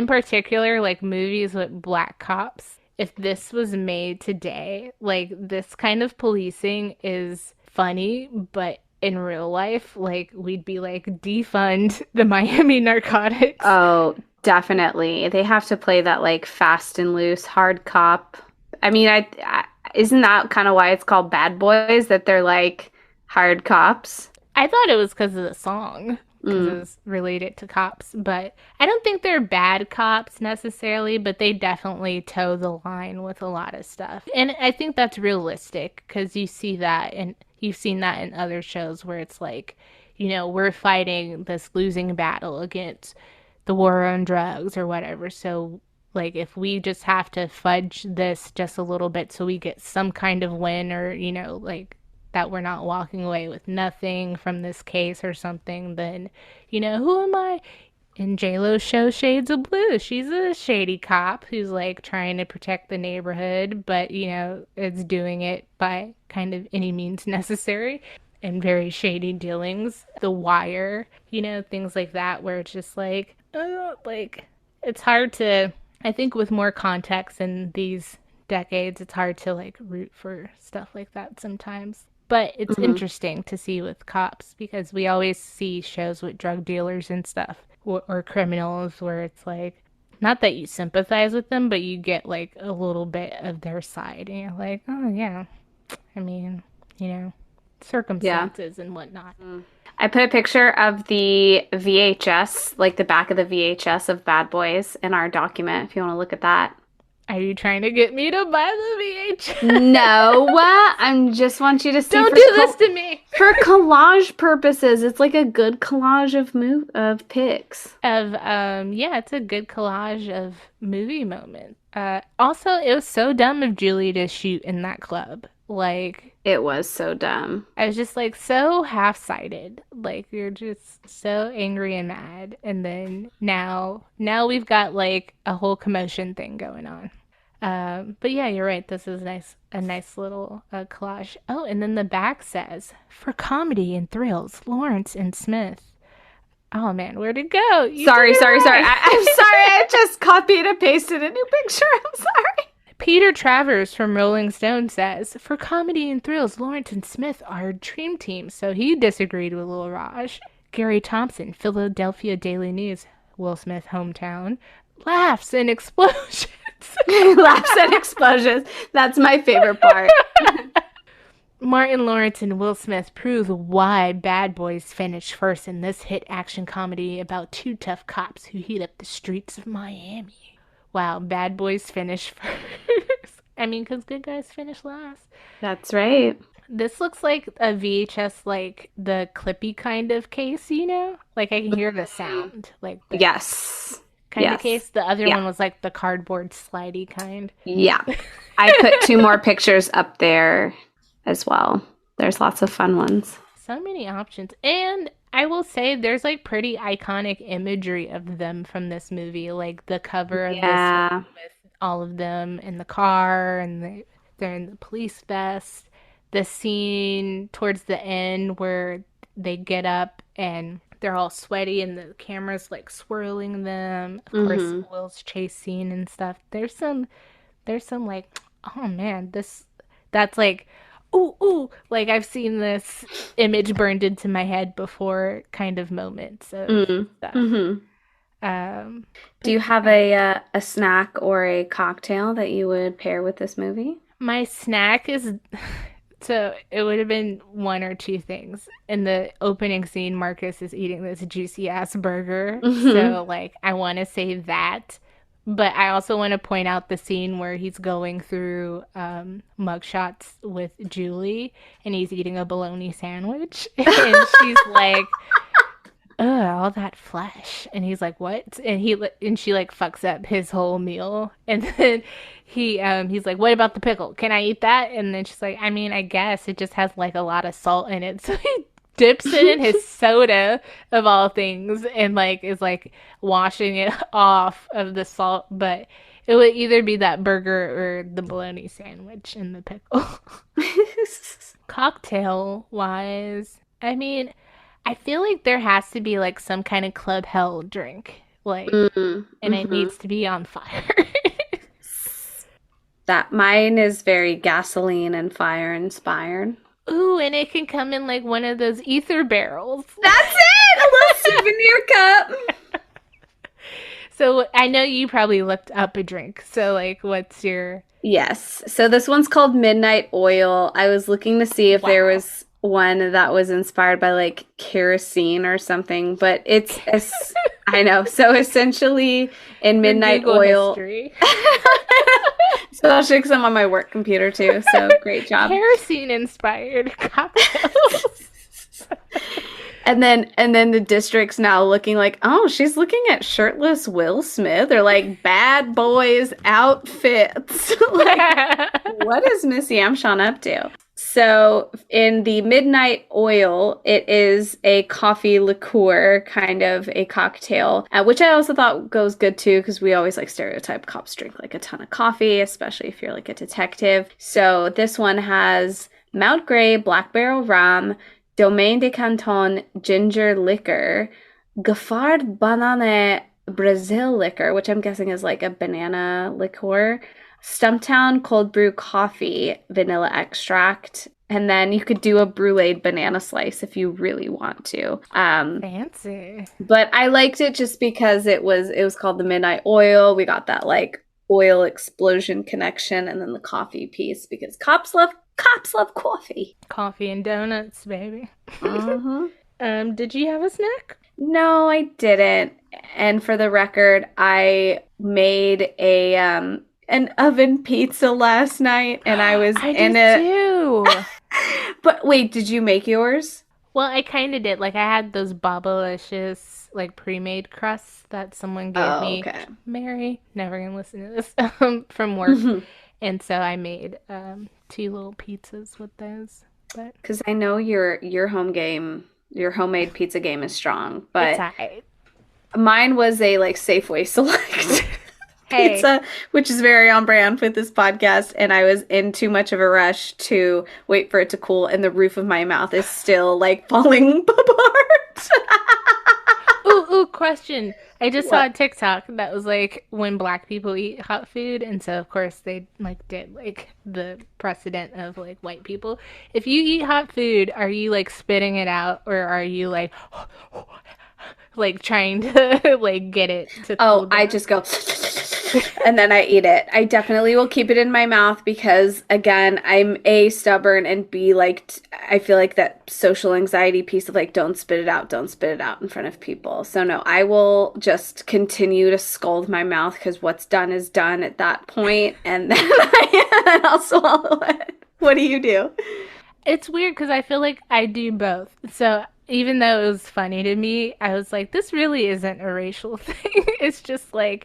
particular, like movies with black cops, if this was made today, like this kind of policing is funny, but in real life, like we'd be like defund the Miami narcotics. Oh, definitely. They have to play that like fast and loose hard cop. I mean, isn't that kind of why it's called Bad Boys, that they're like hard cops? I thought it was because of the song, because it was related to cops, but I don't think they're bad cops necessarily, but they definitely toe the line with a lot of stuff. And I think that's realistic because you see that, and you've seen that in other shows where it's like, we're fighting this losing battle against the war on drugs or whatever. So like if we just have to fudge this just a little bit so we get some kind of win, or like that we're not walking away with nothing from this case or something, then who am I? In J-Lo's show Shades of Blue, she's a shady cop who's like trying to protect the neighborhood, but it's doing it by kind of any means necessary and very shady dealings. The Wire, things like that, where it's just like it's hard to, I think with more context in these decades, it's hard to like root for stuff like that sometimes. But it's interesting to see with cops because we always see shows with drug dealers and stuff or criminals where it's like, not that you sympathize with them, but you get like a little bit of their side and you're like, oh yeah, I mean, circumstances and whatnot. I put a picture of the VHS, like the back of the VHS of Bad Boys in our document if you want to look at that. Are you trying to get me to buy the VHS? No, I just want you to see. Don't do this to me. For collage purposes, it's like a good collage of pics. It's a good collage of movie moments. Also, it was so dumb of Julie to shoot in that club. Like, it was so dumb. I was just like so half-sided. Like, you're just so angry and mad. And then now we've got like a whole commotion thing going on. But yeah, you're right. This is a nice little collage. Oh, and then the back says, for comedy and thrills, Lawrence and Smith. Oh man, where'd it go? Sorry. I'm sorry. I just copied and pasted a new picture. I'm sorry. Peter Travers from Rolling Stone says, for comedy and thrills, Lawrence and Smith are a dream team. So he disagreed with Lil Raj. Gary Thompson, Philadelphia Daily News, Will Smith hometown, laughs and explosions. Laughs and explosions. That's my favorite part. Martin Lawrence and Will Smith prove why Bad Boys finished first in this hit action comedy about two tough cops who heat up the streets of Miami. Wow, Bad Boys finish first. I mean, because good guys finish last. That's right. This looks like a VHS, like the clippy kind of case, Like I can hear the sound. Like the yes. Kind of case. The other one was like the cardboard slidey kind. Yeah. I put 2 more pictures up there as well. There's lots of fun ones. So many options. And I will say there's like pretty iconic imagery of them from this movie, like the cover of this one with all of them in the car and they're in the police vest. The scene towards the end where they get up and they're all sweaty and the camera's like swirling them. Of course, Will's chase scene and stuff. There's some like, oh man, that's like, ooh, like I've seen this image burned into my head before kind of moments of stuff. Do you have a snack or a cocktail that you would pair with this movie? My snack is, so it would have been one or two things. In the opening scene, Marcus is eating this juicy ass burger. So like I want to say that. But I also want to point out the scene where he's going through mugshots with Julie and he's eating a bologna sandwich. And she's like, all that flesh. And he's like, what? And she like fucks up his whole meal. And then he's like, what about the pickle? Can I eat that? And then she's like, I mean, I guess it just has like a lot of salt in it. So he dips it in his soda of all things and like is like washing it off of the salt. But it would either be that burger or the bologna sandwich in the pickle. Cocktail wise, I mean, I feel like there has to be like some kind of Club Hell drink, like, and it needs to be on fire. That mine is very gasoline and fire inspired. Ooh, and it can come in like one of those ether barrels. That's it! A little souvenir cup. So I know you probably looked up a drink. So like, what's your... Yes. So this one's called Midnight Oil. I was looking to see if there was one that was inspired by like kerosene or something, but it's I know. So essentially in Midnight Oil, especially because I'm on my work computer too. So great job. Kerosene inspired cocktails. And then the district's now looking like, oh, she's looking at shirtless Will Smith or like bad boys outfits. Like, what is Miss Yamshan up to? So in the Midnight Oil, it is a coffee liqueur, kind of a cocktail, which I also thought goes good too, because we always like stereotype cops drink like a ton of coffee, especially if you're like a detective. So this one has Mount Grey Black Barrel Rum, Domaine de Canton ginger liquor, Gaffard Banane Brazil liquor, which I'm guessing is like a banana liqueur, Stumptown cold brew coffee, vanilla extract, and then you could do a bruleed banana slice if you really want to. Fancy. But I liked it just because it was called the Midnight Oil. We got that like oil explosion connection, and then the coffee piece because cops love coffee. Coffee and donuts, baby. Mm-hmm. Did you have a snack? No, I didn't. And for the record, I made an oven pizza last night, and I was in it too. But wait, did you make yours? Well, I kind of did. Like, I had those Bobalicious, like, pre-made crusts that someone gave me. Okay. Mary, never gonna listen to this, from work. And so I made 2 little pizzas with those. Because I know your homemade pizza game is strong, but it's all right. Mine was a like Safeway Select pizza, which is very on brand with this podcast, and I was in too much of a rush to wait for it to cool, and the roof of my mouth is still like falling apart. Ooh, question. I just saw a TikTok that was like when black people eat hot food, and so of course they like did like the precedent of like white people. If you eat hot food, are you like spitting it out, or are you like trying to like get it to cool down? I just go and then I eat it. I definitely will keep it in my mouth because, again, I'm A, stubborn, and B, like, I feel like that social anxiety piece of like, don't spit it out in front of people. So no, I will just continue to scald my mouth because what's done is done at that point, and then I'll swallow it. What do you do? It's weird because I feel like I do both. So even though it was funny to me, I was like, this really isn't a racial thing. It's just like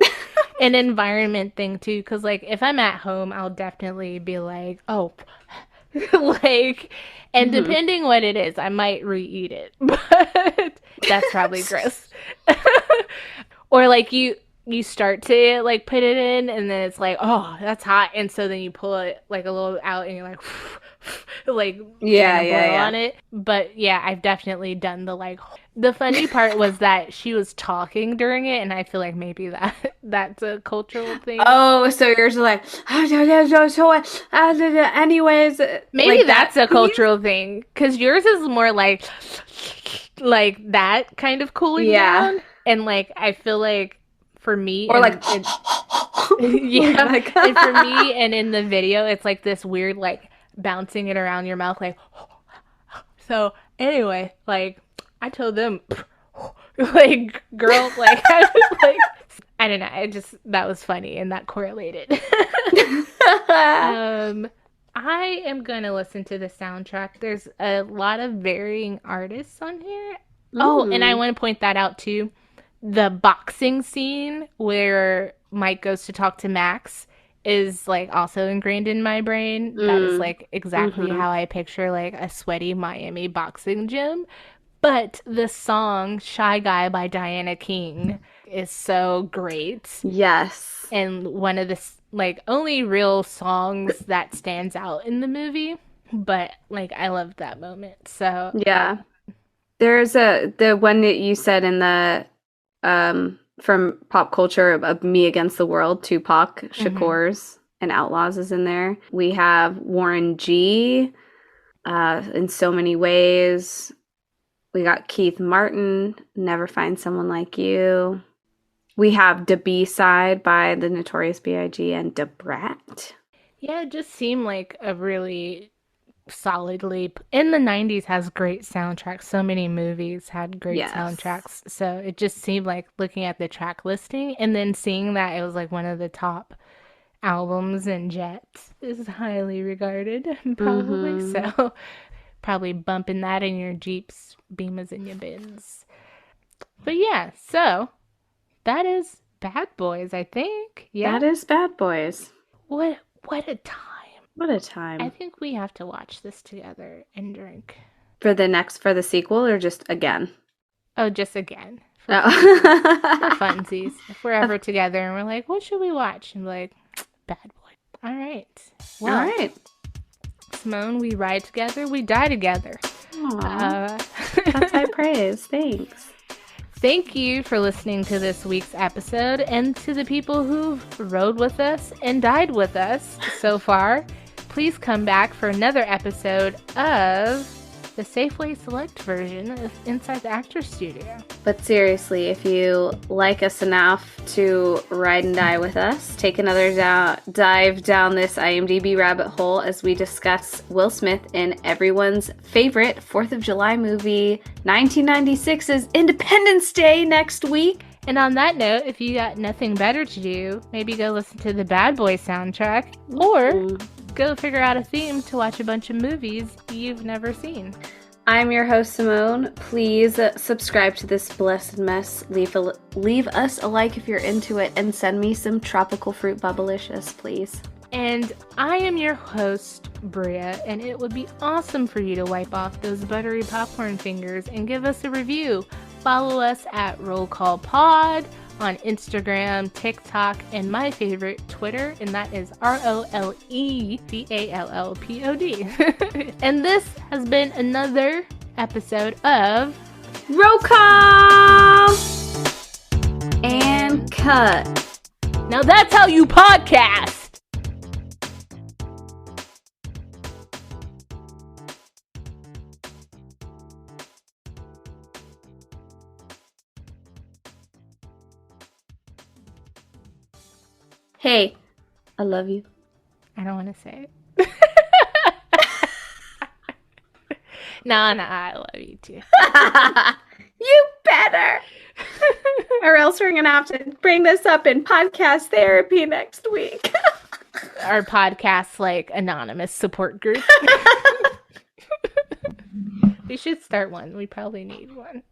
an environment thing too. Because like if I'm at home, I'll definitely be like, oh, like, and depending what it is, I might re-eat it. But that's probably gross. Or like you start to like put it in, and then it's like, oh, that's hot, and so then you pull it like a little out, and you're like, like blow on it. But yeah, I've definitely done the like. The funny part was that she was talking during it, and I feel like maybe that's a cultural thing. Oh, so you're just like, anyways. Maybe like that's a cultural thing, because yours is more like that kind of cooling down, and like I feel like. For me, or like, yeah, like, and for me, and in the video, it's like this weird, like bouncing it around your mouth, like. So anyway, like I told them, like, girl, like, I don't know, that was funny, and that correlated. I am gonna listen to the soundtrack. There's a lot of varying artists on here. Oh, and I want to point that out too. The boxing scene where Mike goes to talk to Max is like also ingrained in my brain. That is like exactly how I picture like a sweaty Miami boxing gym. But the song Shy Guy by Diana King is so great. Yes. And one of the like only real songs that stands out in the movie. But like I loved that moment. So yeah. There's the one that you said in the from pop culture of Me Against the World, Tupac Shakur's and Outlaws is in there. We have Warren G in So Many Ways. We got Keith Martin, Never Find Someone Like You. We have Da B-Side by the Notorious B.I.G. and Da Brat. Yeah, it just seemed like a really solid leap. In the 90s has great soundtracks. So many movies had great soundtracks. So it just seemed like looking at the track listing and then seeing that it was like one of the top albums in Jets is highly regarded, probably. So probably bumping that in your Jeeps, Beamers, and your Benz. But yeah, so that is Bad Boys, I think. Yeah, that is Bad Boys. What a time. What a time. I think we have to watch this together and drink. For the sequel or just again? Oh, just again. For for funsies. If we're ever together and we're like, what should we watch? And we're like, Bad Boy. All right. Well, all right. Simone, we ride together, we die together. That's high praise. Thanks. Thank you for listening to this week's episode and to the people who've rode with us and died with us so far. Please come back for another episode of the Safeway Select version of Inside the Actors Studio. But seriously, if you like us enough to ride and die with us, take another dive down this IMDb rabbit hole as we discuss Will Smith in everyone's favorite 4th of July movie, 1996's Independence Day next week. And on that note, if you got nothing better to do, maybe go listen to the Bad Boy soundtrack or go figure out a theme to watch a bunch of movies you've never seen. I'm your host, Simone. Please subscribe to this blessed mess. Leave us a like if you're into it, and send me some tropical fruit bubblicious, please. And I am your host, Bria, and it would be awesome for you to wipe off those buttery popcorn fingers and give us a review. Follow us at Roll Call Pod on Instagram, TikTok, and my favorite, Twitter, and that is ROLECALLPOD. And this has been another episode of Roll Call and Cut. Now that's how you podcast! Hey, I love you. I don't want to say it. No, I love you too. You better. Or else we're going to have to bring this up in podcast therapy next week. Our podcast, like, anonymous support group. We should start one. We probably need one.